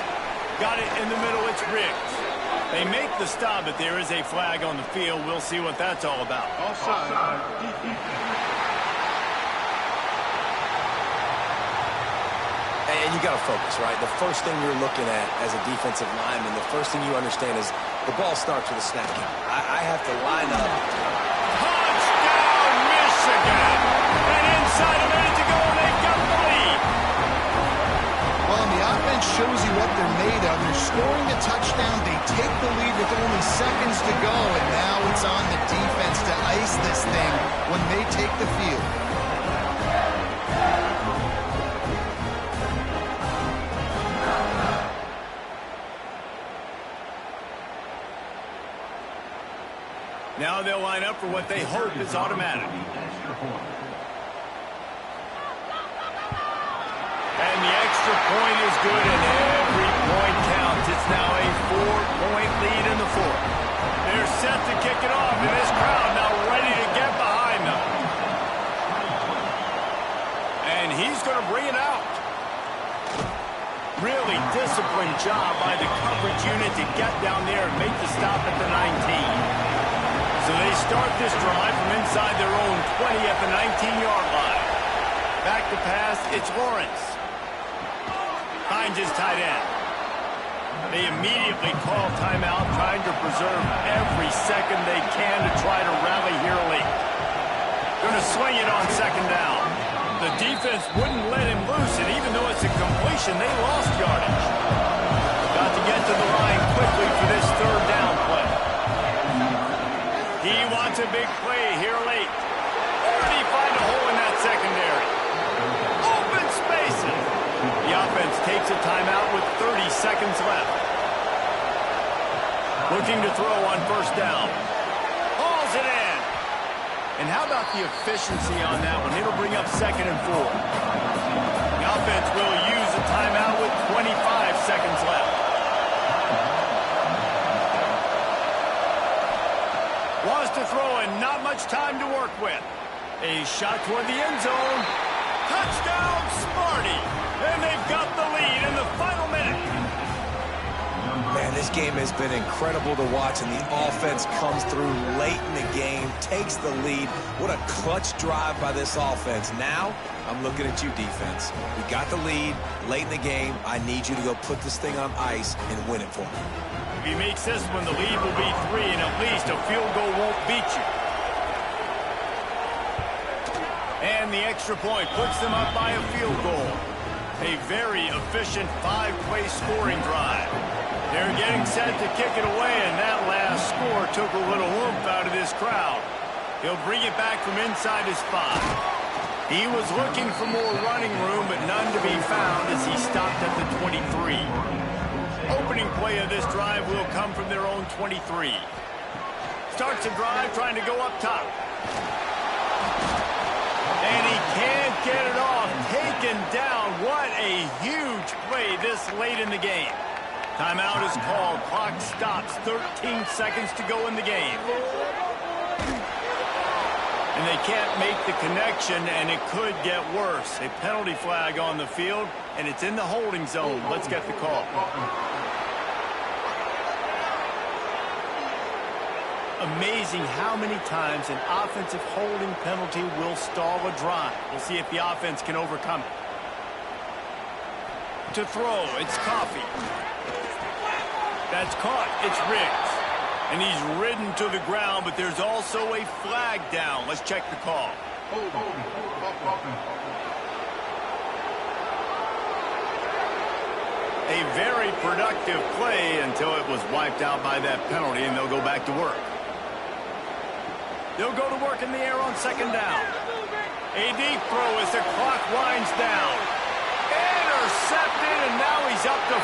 Got it in the middle, it's Riggs. They make the stop, but there is a flag on the field. We'll see what that's all about. Offside. And you got to focus, right? The first thing you're looking at as a defensive lineman, the first thing you understand is the ball starts with a snap count. I have to line up. Touchdown, Michigan! And inside a minute to go, they've got the lead. Well, on the offense what they're made of. They're scoring the touchdown. They take the lead with only seconds to go, and now it's on the defense to ice this thing when they take the field. Now they'll line up for what they hope is automatic. And the extra point is good, and every point counts. It's now a 4-point lead in the fourth. They're set to kick it off, and this crowd now ready to get behind them. And he's going to bring it out. Really disciplined job by the coverage unit to get down there and make the stop at the 19. So they start this drive from inside their own 20 at the 19-yard line. Back to pass, it's Lawrence. Finds his tight end. They immediately call timeout, trying to preserve every second they can to try to rally here late. Going to swing it on second down. The defense wouldn't let him loose, and even though it's a completion, they lost yardage. Got to get to the line quickly for this third down play. He wants a big play here late. Or did he find a hole in that secondary? Open spaces. The offense takes a timeout with 30 seconds left. Looking to throw on first down. Hauls it in. And how about the efficiency on that one? It'll bring up 2nd and 4. The offense will use a timeout with 25 seconds left. Wants to throw and not much time to work with. A shot toward the end zone. Touchdown, Sparty. And they've got the lead in the final minute. Man, this game has been incredible to watch, and the offense comes through late in the game, takes the lead. What a clutch drive by this offense. Now, I'm looking at you, defense. We got the lead late in the game. I need you to go put this thing on ice and win it for me. If he makes this one, the lead will be 3, and at least a field goal won't beat you. And the extra point puts them up by a field goal. A very efficient 5-play scoring drive. They're getting set to kick it away, and that last score took a little oomph out of this crowd. He'll bring it back from inside his 5. He was looking for more running room, but none to be found as he stopped at the 23. Opening play of this drive will come from their own 23. Starts the drive trying to go up top. And he can't get it off. Taken down. What a huge play this late in the game. Timeout is called. Clock stops. 13 seconds to go in the game. And they can't make the connection, and it could get worse. A penalty flag on the field, and it's in the holding zone. Let's get the call. Amazing how many times an offensive holding penalty will stall a drive. We'll see if the offense can overcome it. To throw, it's Coffee. That's caught. It's Riggs. And he's ridden to the ground, but there's also a flag down. Let's check the call. A very productive play until it was wiped out by that penalty, and they'll go back to work. They'll go to work in the air on second down. A deep throw as the clock winds down. Intercepted, and now he's up to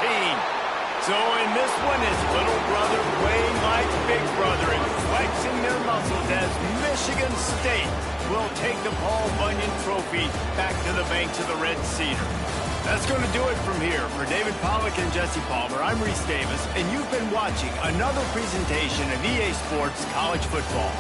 14. So in this one, his little brother playing like big brother and flexing their muscles as Michigan State will take the Paul Bunyan Trophy back to the banks of the Red Cedar. That's going to do it from here. For David Pollack and Jesse Palmer, I'm Reese Davis, and you've been watching another presentation of EA Sports College Football.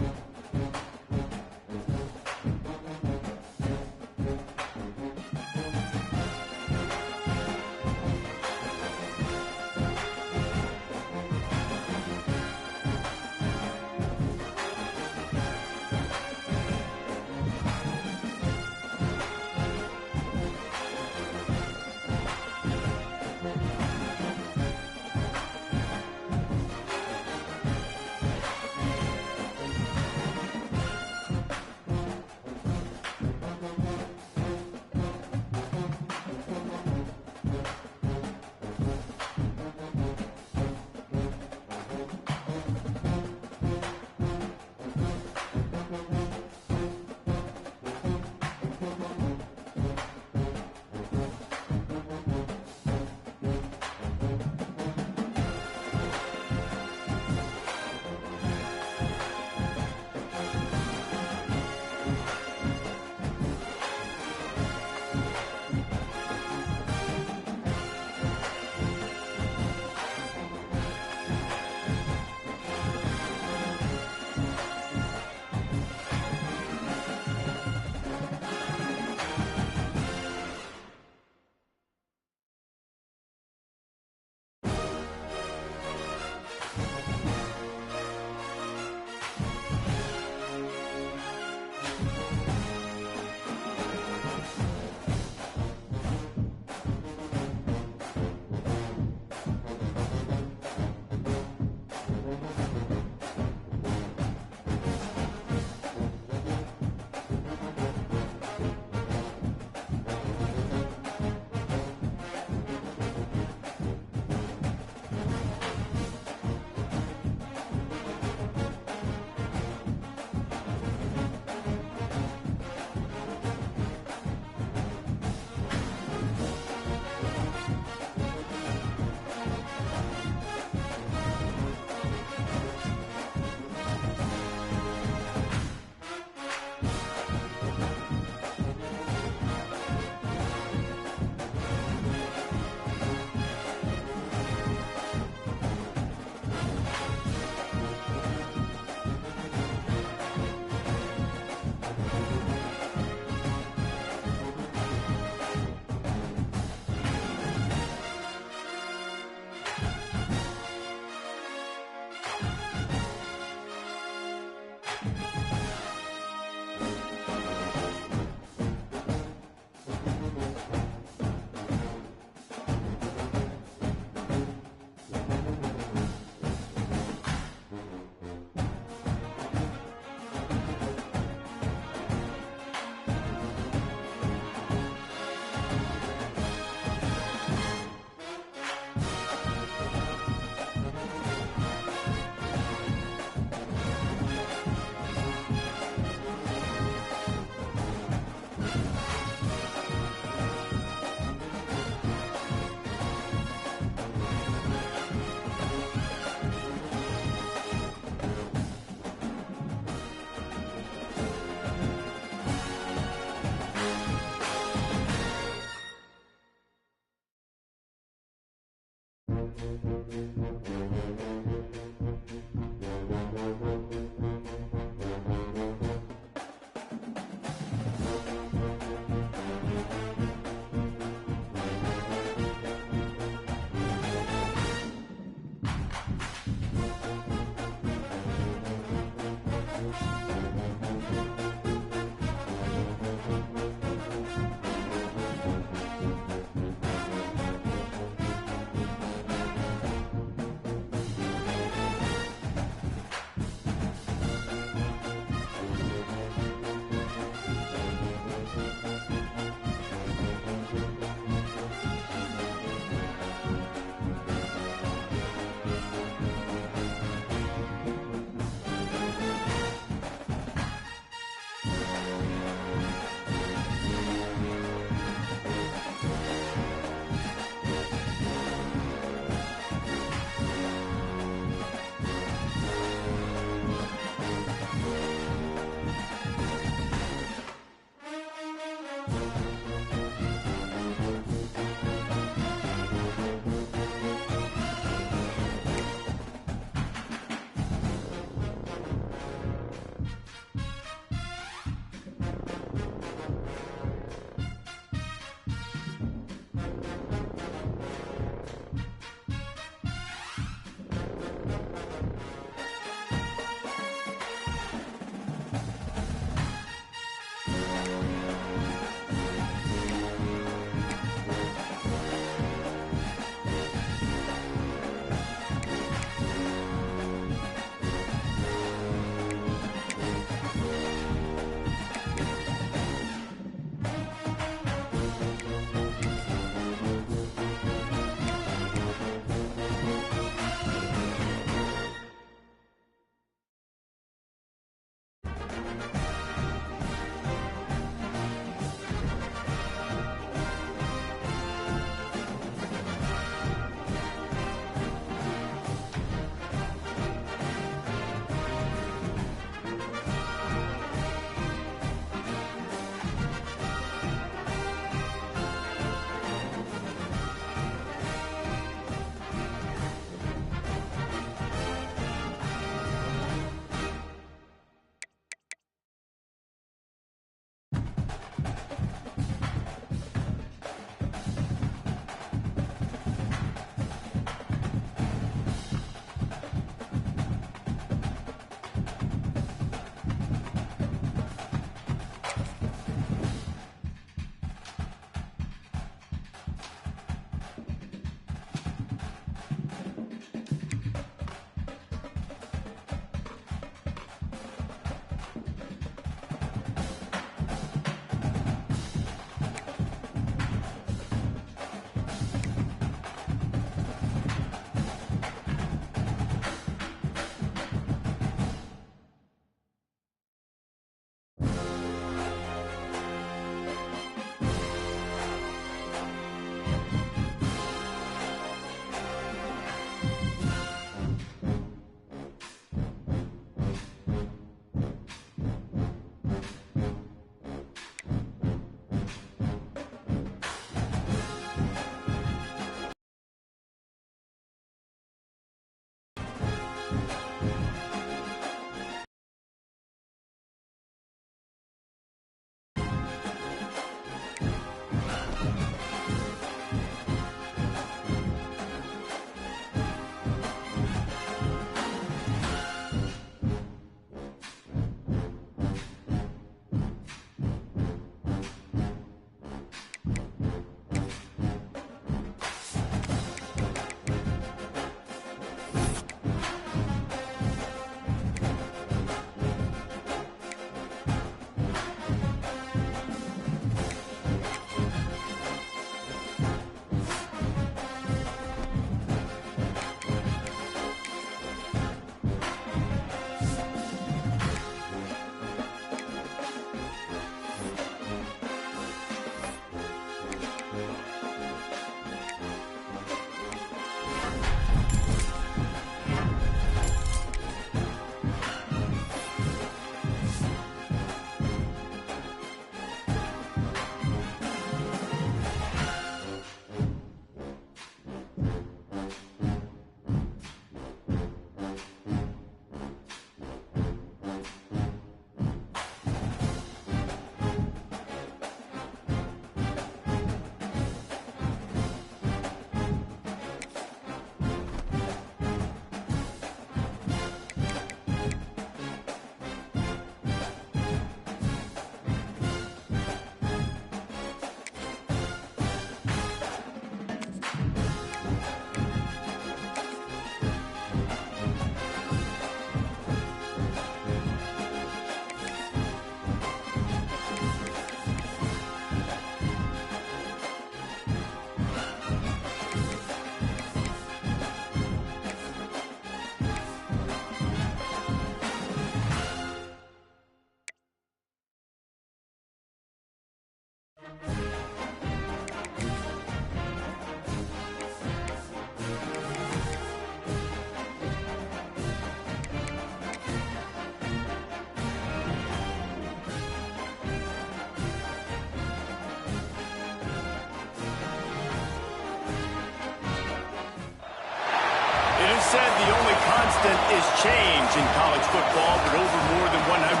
constant is change in college football, but over more than 150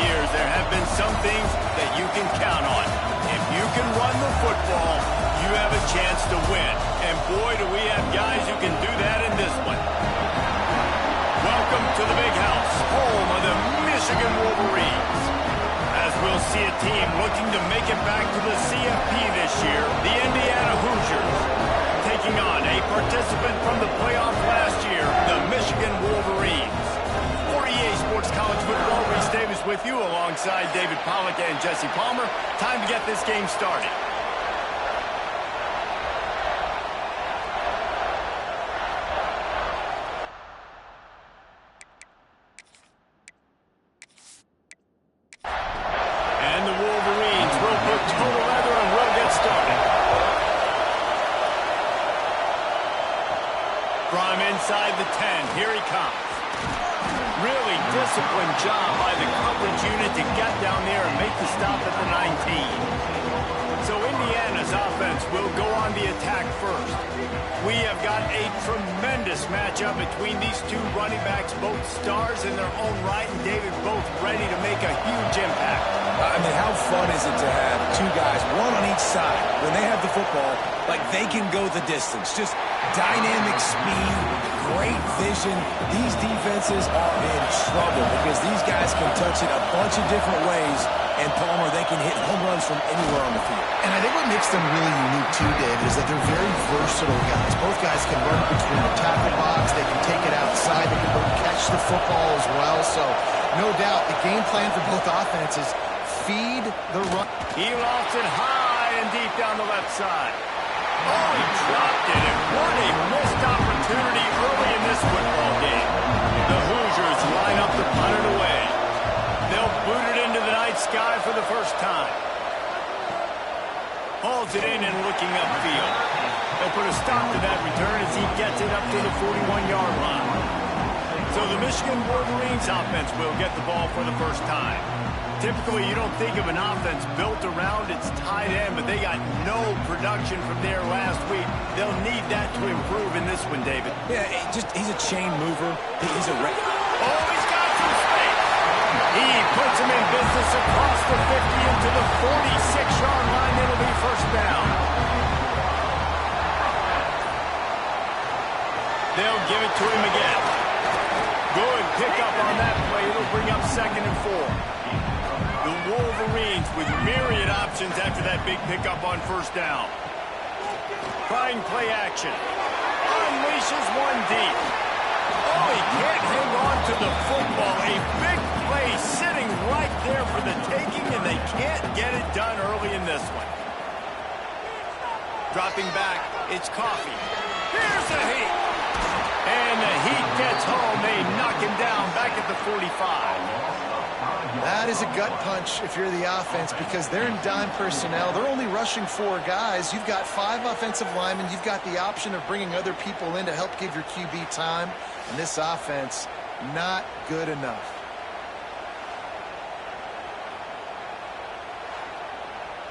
years, there have been some things that you can count on. If you can run the football, you have a chance to win. And boy, do we have guys who can do that in this one. Welcome to the Big House, home of the Michigan Wolverines. As we'll see a team looking to make it back to the CFP this year, the Indiana Hoosiers, taking on a participant from the playoff last year, the Michigan Wolverines. For EA Sports College Football, Reese Davis with you alongside David Pollack and Jesse Palmer. Time to get this game started. And the Wolverines will put total leather and will get started. From inside the 10, here he comes. Really disciplined job by the coverage unit to get down there and make the stop at the 19. So Indiana's offense will go on the attack first. We have got a tremendous matchup between these two running backs, both stars in their own right, and David both ready to make a huge impact. I mean, how fun is it to have two guys, one on each side, when they have the football, like they can go the distance. Just dynamic speed, great vision. These defenses are in trouble because these guys can touch it a bunch of different ways, and Palmer, they can hit home runs from anywhere on the field. And I think what makes them really unique too, David, is that they're very versatile guys. Both guys can run between the tackle box, they can take it outside, they can both catch the football as well. So, no doubt, the game plan for both offenses, feed the run. He lofts it high and deep down the left side. Oh, he dropped it, and what a missed opportunity early in this football game. The Hoosiers line up to punt it away. They'll boot it into the night sky for the first time. Hauls it in and looking upfield. They'll put a stop to that return as he gets it up to the 41-yard line. So the Michigan Wolverines offense will get the ball for the first time. Typically, you don't think of an offense built around its tight end, but they got no production from there last week. They'll need that to improve in this one, David. Yeah, he's a chain mover. He's a Oh, he's got some space. He puts him in business across the 50 into the 46-yard line. It'll be first down. They'll give it to him again. Good pickup on that play. It'll bring up 2nd and 4. The Wolverines with myriad options after that big pickup on first down. Trying play action. Unleashes one deep. Oh, he can't hang on to the football. A big play sitting right there for the taking, and they can't get it done early in this one. Dropping back, it's Coffee. Here's the heat. And the heat gets home. They knock him down back at the 45. That is a gut punch if you're the offense because they're in dime personnel. They're only rushing 4 guys. You've got 5 offensive linemen. You've got the option of bringing other people in to help give your QB time. And this offense, not good enough.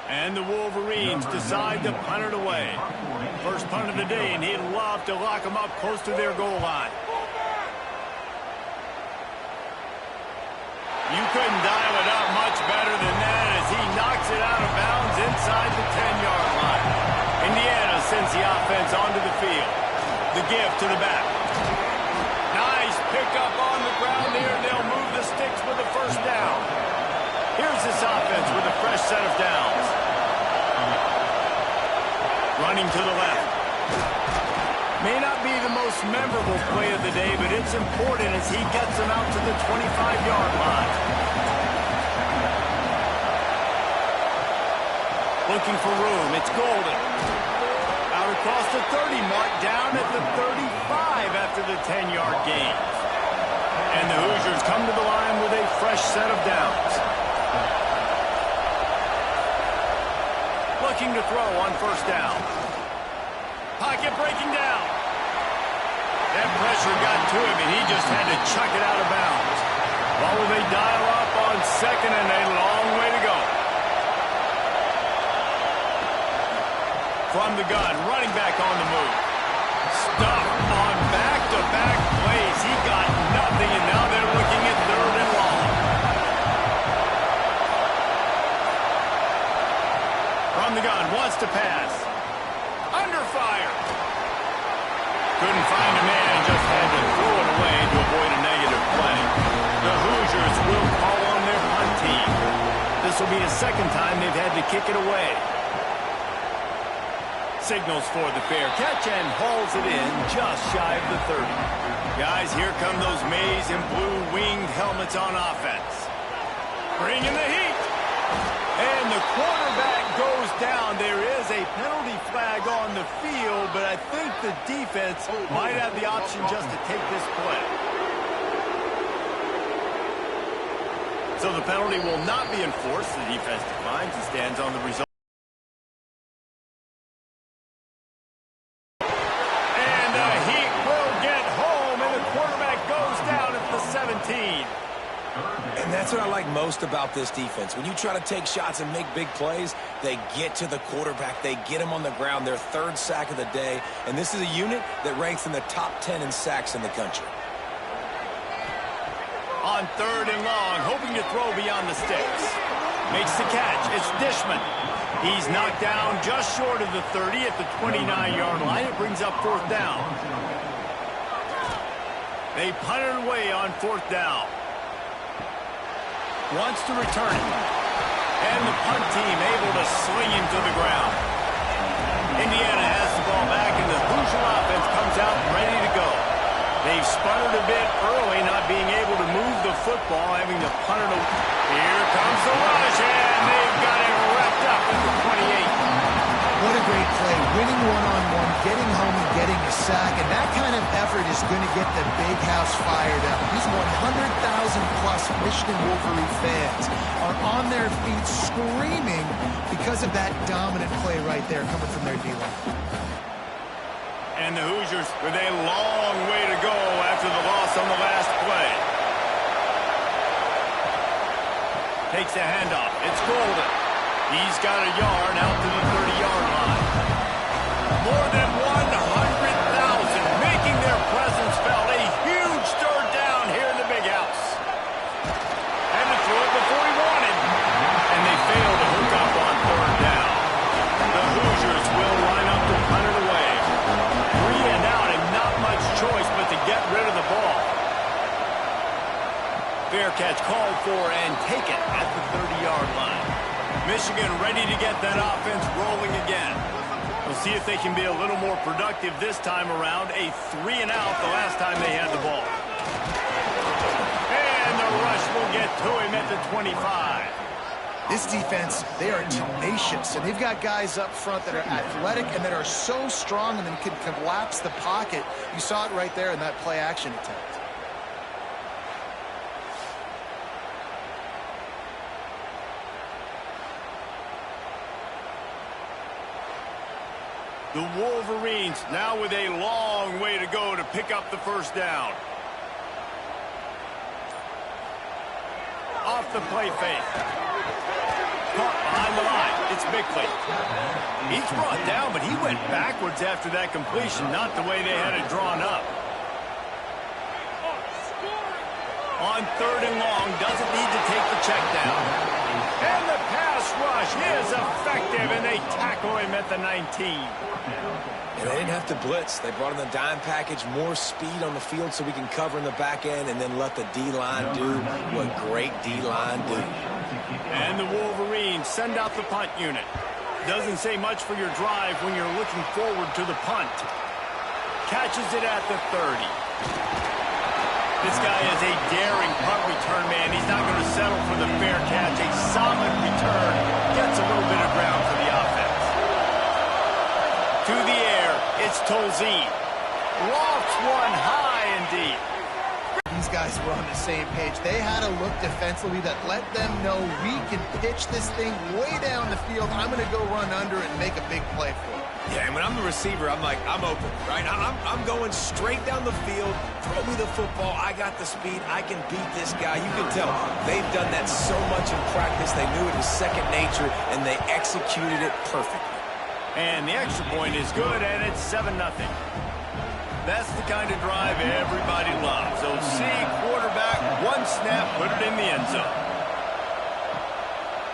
And the Wolverines decide to punt it away. First punt of the day, and he'd love to lock them up close to their goal line. You couldn't dial it up much better than that as he knocks it out of bounds inside the 10-yard line. Indiana sends the offense onto the field. The give to the back. Nice pickup on the ground there. They'll move the sticks with the first down. Here's this offense with a fresh set of downs. Running to the left. May not be the most memorable play of the day, but it's important as he gets them out to the 25-yard line. Looking for room. It's Golden. Out across the 30 mark, down at the 35 after the 10-yard gain. And the Hoosiers come to the line with a fresh set of downs. Looking to throw on first down. Pocket breaking down. That pressure got to him, and he just had to chuck it out of bounds. Well, will they dial up on second, and a long way to go. From the gun, running back on the move. Stuffed on back-to-back plays. He the second time they've had to kick it away. Signals for the fair catch and hauls it in just shy of the 30. Guys, here come those maize and blue winged helmets on offense. Bringing the heat. And the quarterback goes down. There is a penalty flag on the field, but I think the defense might have the option just to take this play. So the penalty will not be enforced. The defense declines and stands on the result. And that's what I like most about this defense. When you try to take shots and make big plays, they get to the quarterback. They get him on the ground. Their third sack of the day. And this is a unit that ranks in the top 10 in sacks in the country. On third and long, hoping to throw beyond the sticks. Makes the catch. It's Dishman. He's knocked down just short of the 30 at the 29-yard line. It brings up fourth down. They punt it away on fourth down. Wants to return it. And the punt team able to sling him to the ground. Indiana has the ball back, and the Hoosier offense comes out ready to go. They've sputtered a bit early, not being able to move the football, having to punt it away. Here comes the rush, and they've got it wrapped up at the 28. What a great play. Winning one-on-one, getting home and getting a sack, and that kind of effort is going to get the big house fired up. These 100,000-plus Michigan Wolverine fans are on their feet screaming because of that dominant play right there coming from their D-line. And the Hoosiers with a long way to go after the loss on the last play. Takes a handoff. It's Golden. He's got a yard out to the 30-yard line. More than 100,000 making their presence felt. A huge third down here in the big house. And to throw it before he wanted. And they fail to hook up on third down. The Hoosiers will line up to punt it away. 3 and out and not much choice but to get rid of the ball. Fair catch called for and taken at the 30-yard line. Michigan ready to get that offense rolling again. We'll see if they can be a little more productive this time around. A 3 and out the last time they had the ball. And the rush will get to him at the 25. This defense, they are tenacious, and they've got guys up front that are athletic and that are so strong and then can collapse the pocket. You saw it right there in that play-action attempt. The Wolverines now with a long way to go to pick up the first down. Off the play fake. Caught behind the line. It's Bickley. He's brought down, but he went backwards after that completion, not the way they had it drawn up. On third and long, doesn't need to take the check down. And the pass rush is effective, and they tackle him at the 19. And they didn't have to blitz. They brought in the dime package, more speed on the field so we can cover in the back end and then let the D-line do what great D-line do. And the Wolverines send out the punt unit. Doesn't say much for your drive when you're looking forward to the punt. Catches it at the 30. This guy is a daring punt return man. He's not going to settle for the fair catch. A solid return. Gets a little bit of ground for the offense. To the air, it's Tolzien. Lofts one high and deep. These guys were on the same page. They had a look defensively that let them know we can pitch this thing way down the field. I'm going to go run under and make a big play for it. Yeah, and when I'm the receiver, I'm like, I'm open, right? I'm going straight down the field. Throw me the football. I got the speed. I can beat this guy. You can tell they've done that so much in practice. They knew it was second nature, and they executed it perfectly. And the extra point is good, and it's 7-0. That's the kind of drive everybody loves. OC, quarterback, one snap, put it in the end zone.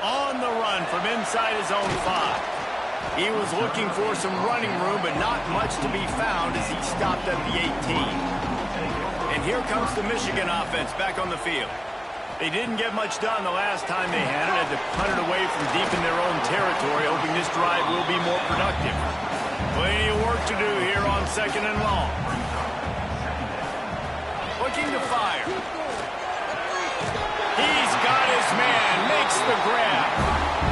On the run from inside his own 5. He was looking for some running room, but not much to be found as he stopped at the 18. And here comes the Michigan offense back on the field. They didn't get much done the last time they had it. Had to punt it away from deep in their own territory, hoping this drive will be more productive. Plenty of work to do here on 2nd and long. Looking to fire. He's got his man. Makes the grab.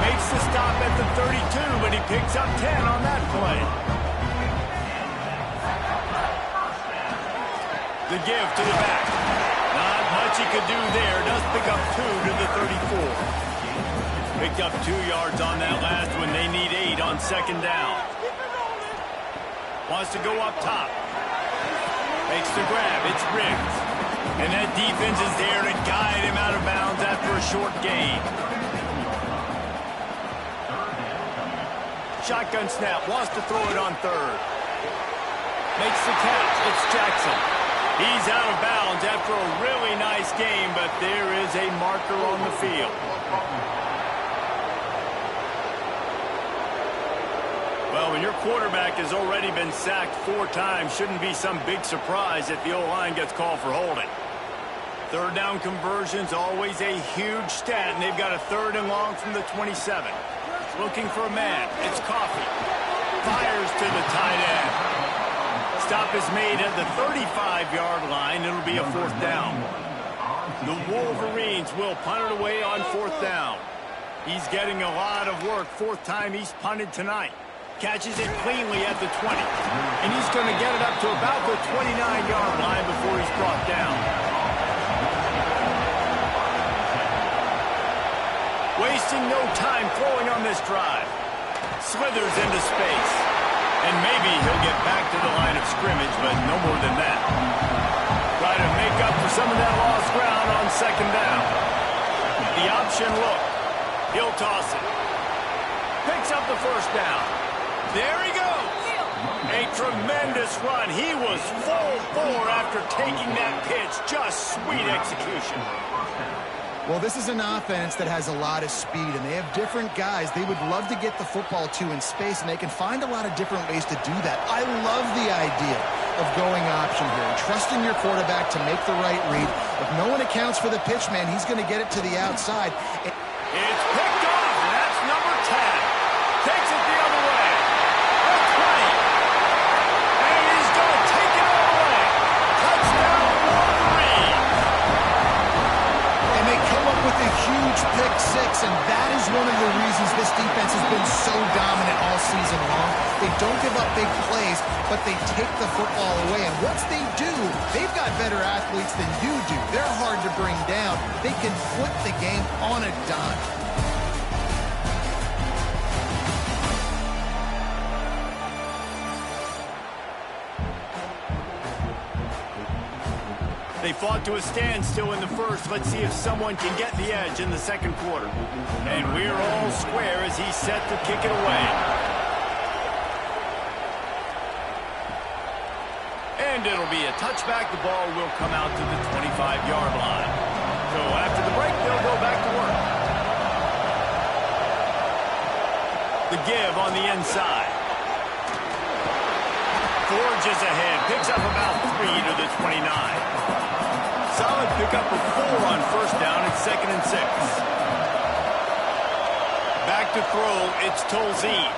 Makes the stop at the 32, but he picks up 10 on that play. The give to the back. Not much he could do there. Does pick up 2 to the 34. Picked up 2 yards on that last one. They need 8 on 2nd down. Wants to go up top. Makes the grab. It's Riggs. And that defense is there to guide him out of bounds after a short gain. Shotgun snap. Wants to throw it on 3rd. Makes the catch. It's Jackson. He's out of bounds after a really nice game, but there is a marker on the field. Well, when your quarterback has already been sacked 4 times, shouldn't be some big surprise if the O-line gets called for holding. 3rd down conversion's always a huge stat, and they've got a 3rd and long from the 27. Looking for a man. It's Coffee. Fires to the tight end. Stop is made at the 35-yard line. It'll be a 4th down. The Wolverines will punt it away on 4th down. He's getting a lot of work. 4th time he's punted tonight. Catches it cleanly at the 20. And he's going to get it up to about the 29-yard line before he's brought down. Wasting no time throwing on this drive. Slithers into space. And maybe he'll get back to the line of scrimmage, but no more than that. Try to make up for some of that lost ground on 2nd down. The option look. He'll toss it. Picks up the 1st down. There he goes. A tremendous run. He was full bore after taking that pitch. Just sweet execution. Well, this is an offense that has a lot of speed, and they have different guys they would love to get the football to in space, and they can find a lot of different ways to do that. I love the idea of going option here and trusting your quarterback to make the right read. If no one accounts for the pitch, man, he's going to get it to the outside. It's picked off, and that's number 10. Takes it the other way. The 20. And he's going to take it all the way. Touchdown, Wolverines. And they come up with a huge pick 6, and that is one of the reasons this defense has been so dominant all season long. They don't give up big plays, but they take the football away. And once they do, they've got better athletes than you do. They're hard to bring down. They can flip the game on a dime. They fought to a standstill in the first. Let's see if someone can get the edge in the 2nd quarter. And we're all square as he's set to kick it away. And it'll be a touchback. The ball will come out to the 25-yard line. So after the break, they'll go back to work. The give on the inside. Forges ahead. Picks up about 3 to the 29. Solid pickup of 4 on 1st down. It's 2nd and 6. Back to throw. It's Tolzien.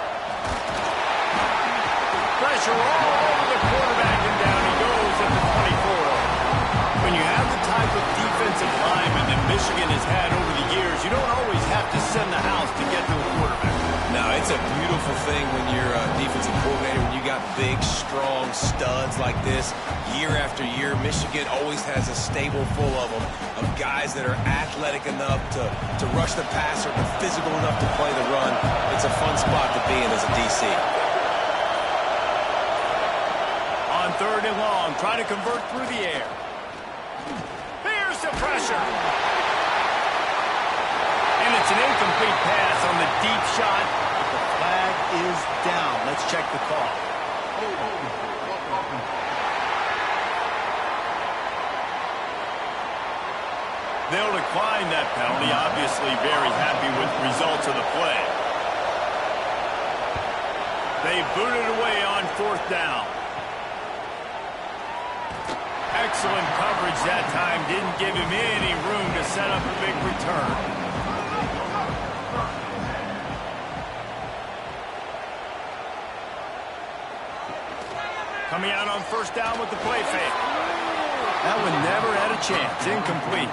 Pressure all over the quarterback, and down he goes at the 24. When you have the type of defensive lineman that Michigan has had over the years, you don't always have to send the house to get to the quarterback. No, it's a beautiful thing when you're a defensive coordinator, when you got big, strong studs like this. Year after year, Michigan always has a stable full of them, of guys that are athletic enough to rush the passer, but physical enough to play the run. It's a fun spot to be in as a DC. On 3rd and long, trying to convert through the air. Here's the pressure. And it's an incomplete pass on the deep shot. But the flag is down. Let's check the call. They'll decline that penalty. Obviously very happy with the results of the play. They booted away on 4th down. Excellent coverage that time. Didn't give him any room to set up a big return. Coming out on first down with the play fake. That one never had a chance. Incomplete.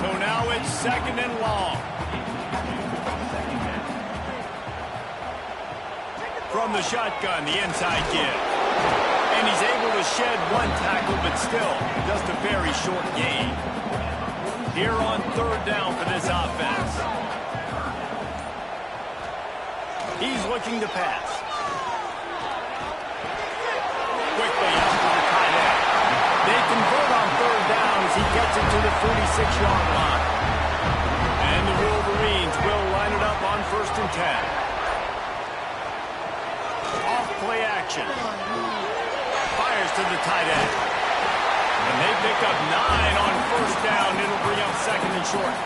So now it's second and long. From the shotgun, the inside give. And he's able to shed one tackle, but still just a very short gain. Here on third down for this offense. He's looking to pass. Quickly out to the tight end. They convert on third down as he gets it to the 46-yard line. And the Wolverines will line it up on 1st and 10. Off-play action. Fires to the tight end. And they pick up 9 on first down. It'll bring up second and short.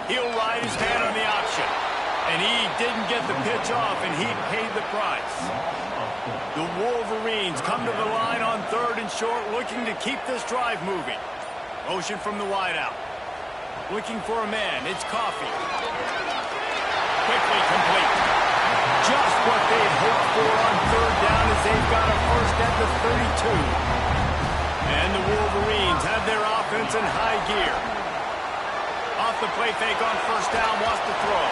He'll ride his hand on the option. And he didn't get the pitch off, and he paid the price. The Wolverines come to the line on third and short, looking to keep this drive moving. Motion from the wideout. Looking for a man. It's Coffee. Quickly complete. Just what they'd hoped for on third down as they've got a first at the 32. And the Wolverines have their offense in high gear. Off the play fake on first down, wants to throw.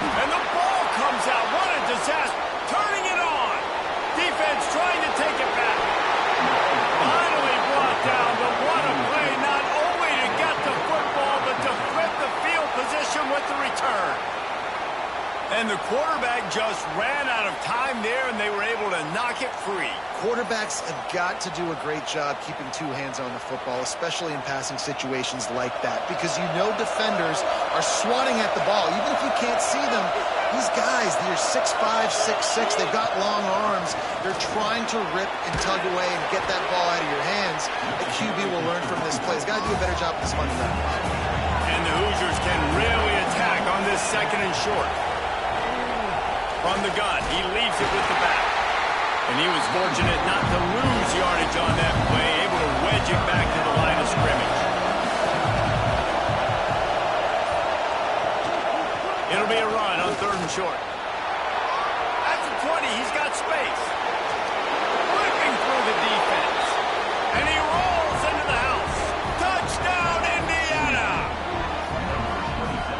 And the ball comes out. What a disaster. Turning it on. Defense trying to take it back. Finally brought down, but what a play. Not only to get the football, but to flip the field position with the return. And the quarterback just ran out of time there, and they were able to knock it free. Quarterbacks have got to do a great job keeping two hands on the football, especially in passing situations like that, because you know defenders are swatting at the ball. Even if you can't see them, these guys, they're 6'5", 6'6", they've got long arms. They're trying to rip and tug away and get that ball out of your hands. A QB will learn from this play. He's got to do a better job with this money back. And the Hoosiers can really attack on this second and short. From the gun, he leaves it with the back. And he was fortunate not to lose yardage on that play, able to wedge it back to the line of scrimmage. It'll be a run on third and short. At the 20, he's got space. Whipping through the defense. And he rolls into the house. Touchdown, Indiana!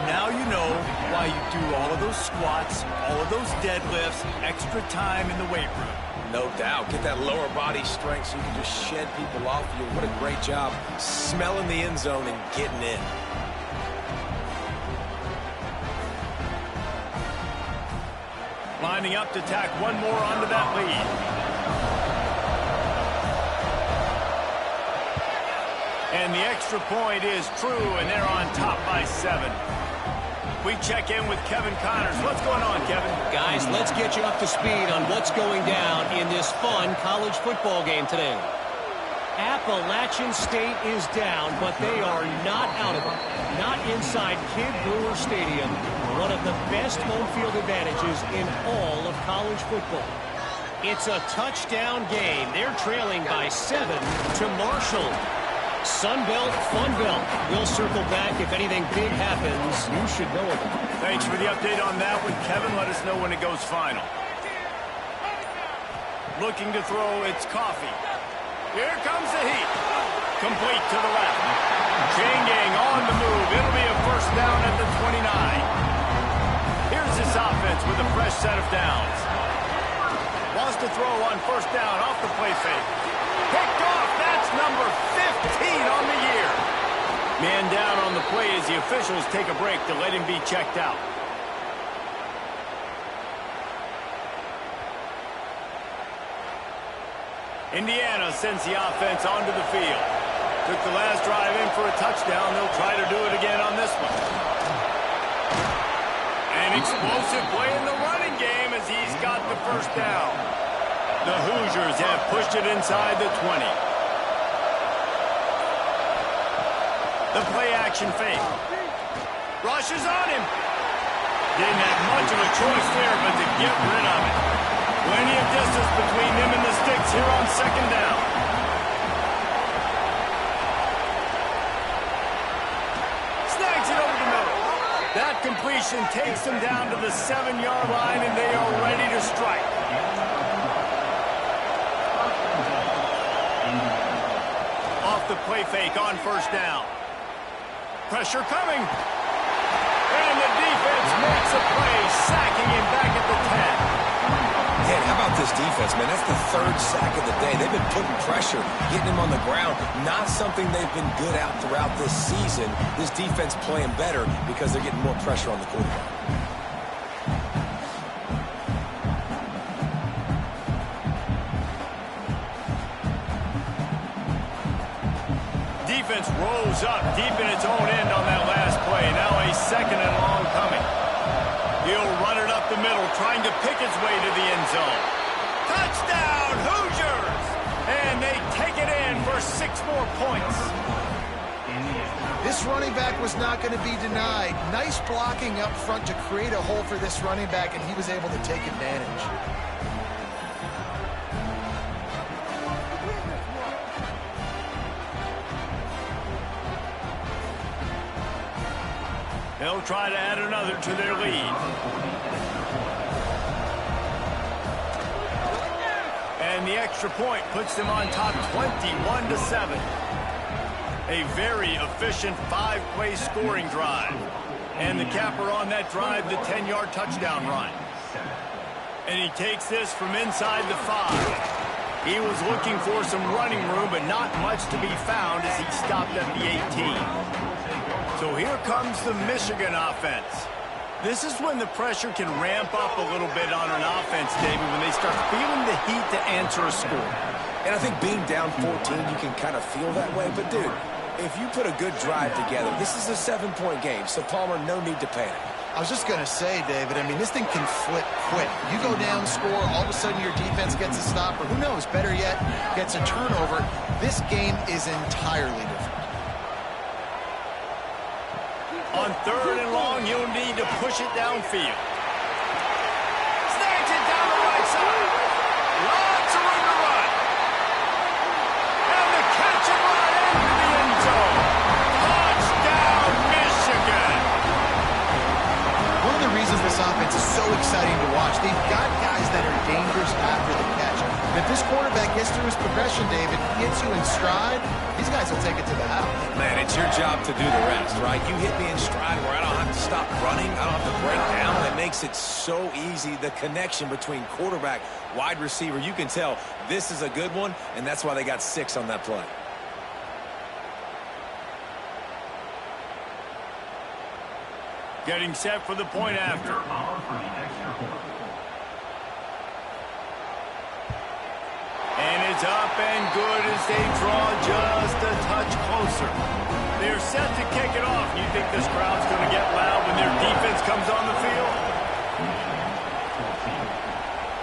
Now you know why you do all of those squats, all of those deadlifts, extra time in the weight room. No doubt. Get that lower body strength so you can just shed people off you. What a great job smelling the end zone and getting in. Lining up to tack one more onto that lead. And the extra point is true, and they're on top by 7. We check in with Kevin Connors. What's going on, Kevin? Guys, let's get you up to speed on what's going down in this fun college football game today. Appalachian State is down, but they are not out of it. Not inside Kidd Brewer Stadium, one of the best home field advantages in all of college football. It's a touchdown game. They're trailing by 7 to Marshall. Sunbelt, Funbelt. We'll circle back if anything big happens. You should know about it. Thanks for the update on that one, Kevin. Let us know when it goes final. Looking to throw, it's Coffee. Here comes the heat. Complete to the left. Chain gang on the move. It'll be a first down at the 29. Here's this offense with a fresh set of downs. Wants to throw on first down off the play fake. Picked off. That's number 15 on the year. Man down on the play as the officials take a break to let him be checked out. Indiana sends the offense onto the field. Took the last drive in for a touchdown. They'll try to do it again on this one. An explosive play in the running game as he's got the first down. The Hoosiers have pushed it inside the 20. The play action fake. Rushes on him. Didn't have much of a choice there, but to get rid of it. Plenty of distance between him and the sticks here on second down. formation takes them down to the 7-yard line, and they are ready to strike. Off the play fake on first down. Pressure coming. And the defense makes a play, sacking him back at the 10. Yeah, how about this defense, man? That's the third sack of the day. They've been putting pressure, getting him on the ground. Not something they've been good at throughout this season. This defense playing better because they're getting more pressure on the quarterback. Defense rolls up deep in its own end on that last play. Now a 2nd and long coming. He'll run it up the middle, trying to pick his way to the end zone. Touchdown, Hoosiers! And they take it in for 6 more points. This running back was not going to be denied. Nice blocking up front to create a hole for this running back, and he was able to take advantage. They'll try to add another to their lead. And the extra point puts them on top 21-7. A very efficient 5-play scoring drive. And the capper on that drive, the 10-yard touchdown run. And he takes this from inside the 5. He was looking for some running room, but not much to be found as he stopped at the 18. So here comes the Michigan offense. This is when the pressure can ramp up a little bit on an offense, David, when they start feeling the heat to answer a score. And I think being down 14, you can kind of feel that way. But, dude, if you put a good drive together, this is a 7-point game. So, Palmer, no need to panic. I was just going to say, David, I mean, this thing can flip quick. You go down, score, all of a sudden your defense gets a stop, or who knows, better yet, gets a turnover. This game is entirely different. On 3rd and long, you'll need to push it downfield. Snags it down the right side. Lots of room to run. And the catch and run into the end zone. Touchdown, Michigan. One of the reasons this offense is so exciting to watch, they've got guys that are dangerous after the catch. If this quarterback gets through his progression, David, gets you in stride, these guys will take it to the house. Man, it's your job to do the rest, right? You hit me in stride where I don't have to stop running. I don't have to break down. It makes it so easy. The connection between quarterback, wide receiver, you can tell this is a good one, and that's why they got 6 on that play. Getting set for the point after. And it's up and good as they draw just a touch closer. They're set to kick it off. You think this crowd's going to get loud when their defense comes on the field?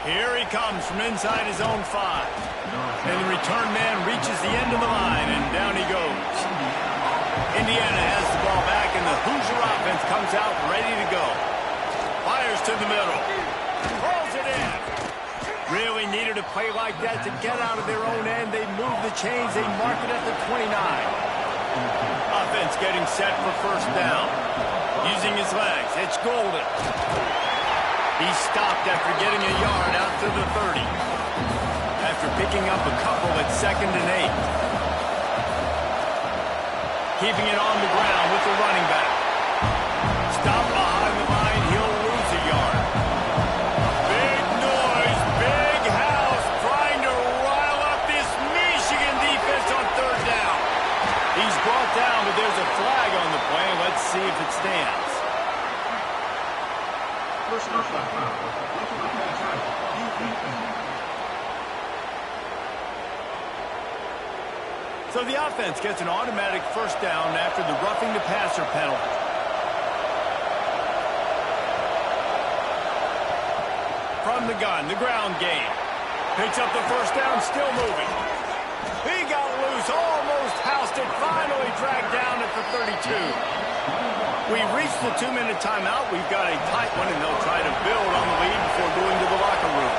Here he comes from inside his own 5. And the return man reaches the end of the line, and down he goes. Indiana has the ball back, and the Hoosier offense comes out ready to go. Fires to the middle. Throws it in. Really needed a play like that to get out of their own end. They move the chains. They mark it at the 29. Offense getting set for first down. Using his legs. It's Golden. He stopped after getting a yard out to the 30. After picking up a couple at 2nd and 8. Keeping it on the ground with the running back. Stop behind the line. He'll lose a yard. Big noise. Big house. Trying to rile up this Michigan defense on 3rd down. He's brought down, but there's a flag on the play. Let's see if it stands. So the offense gets an automatic first down after the roughing the passer penalty. From the gun, the ground game. Picks up the first down, still moving. He got loose, almost housed it, finally dragged down at the 32. We've reached the 2-minute timeout. We've got a tight one, and they'll try to build on the lead before going to the locker room.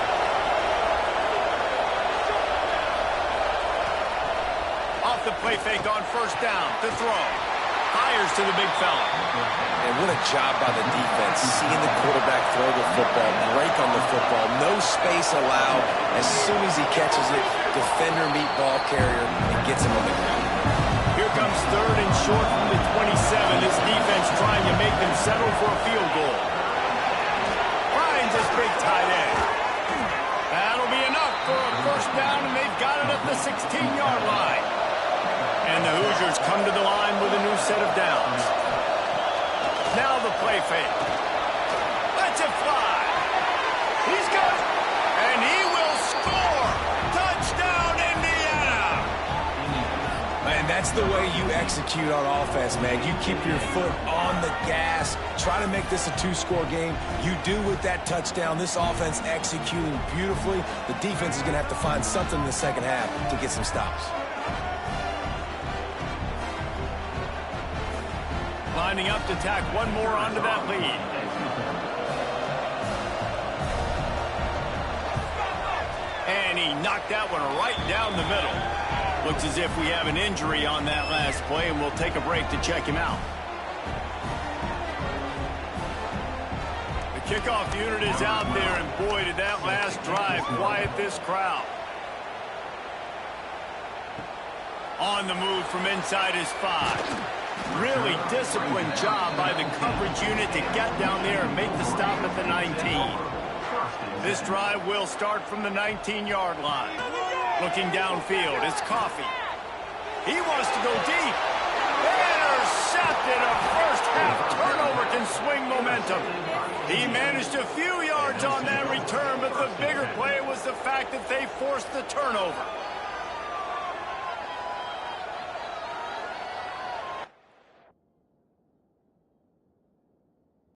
Off the play fake on first down to throw. Fires to the big fella. And what a job by the defense. Seeing the quarterback throw the football, break on the football, no space allowed. As soon as he catches it, defender meet ball carrier and gets him on the ground. Here comes 3rd and short from the 27. This defense trying to make them settle for a field goal. Finds this big tight end. That'll be enough for a first down, and they've got it at the 16-yard line. And the Hoosiers come to the line with a new set of downs. Now the play fake. Lets it fly. He's got it. And he will score. Touchdown, Indiana. And that's the way you execute on offense, man. You keep your foot on the gas. Try to make this a 2-score game. You do with that touchdown. This offense executing beautifully. The defense is going to have to find something in the second half to get some stops. Lining up to tack one more onto that lead. And he knocked that one right down the middle. Looks as if we have an injury on that last play, and we'll take a break to check him out. The kickoff unit is out there, and boy, did that last drive quiet this crowd. On the move from inside his 5. Really disciplined job by the coverage unit to get down there and make the stop at the 19. This drive will start from the 19-yard line. Looking downfield, it's Coffee. He wants to go deep. Intercepted. A first-half turnover can swing momentum. He managed a few yards on that return, but the bigger play was the fact that they forced the turnover.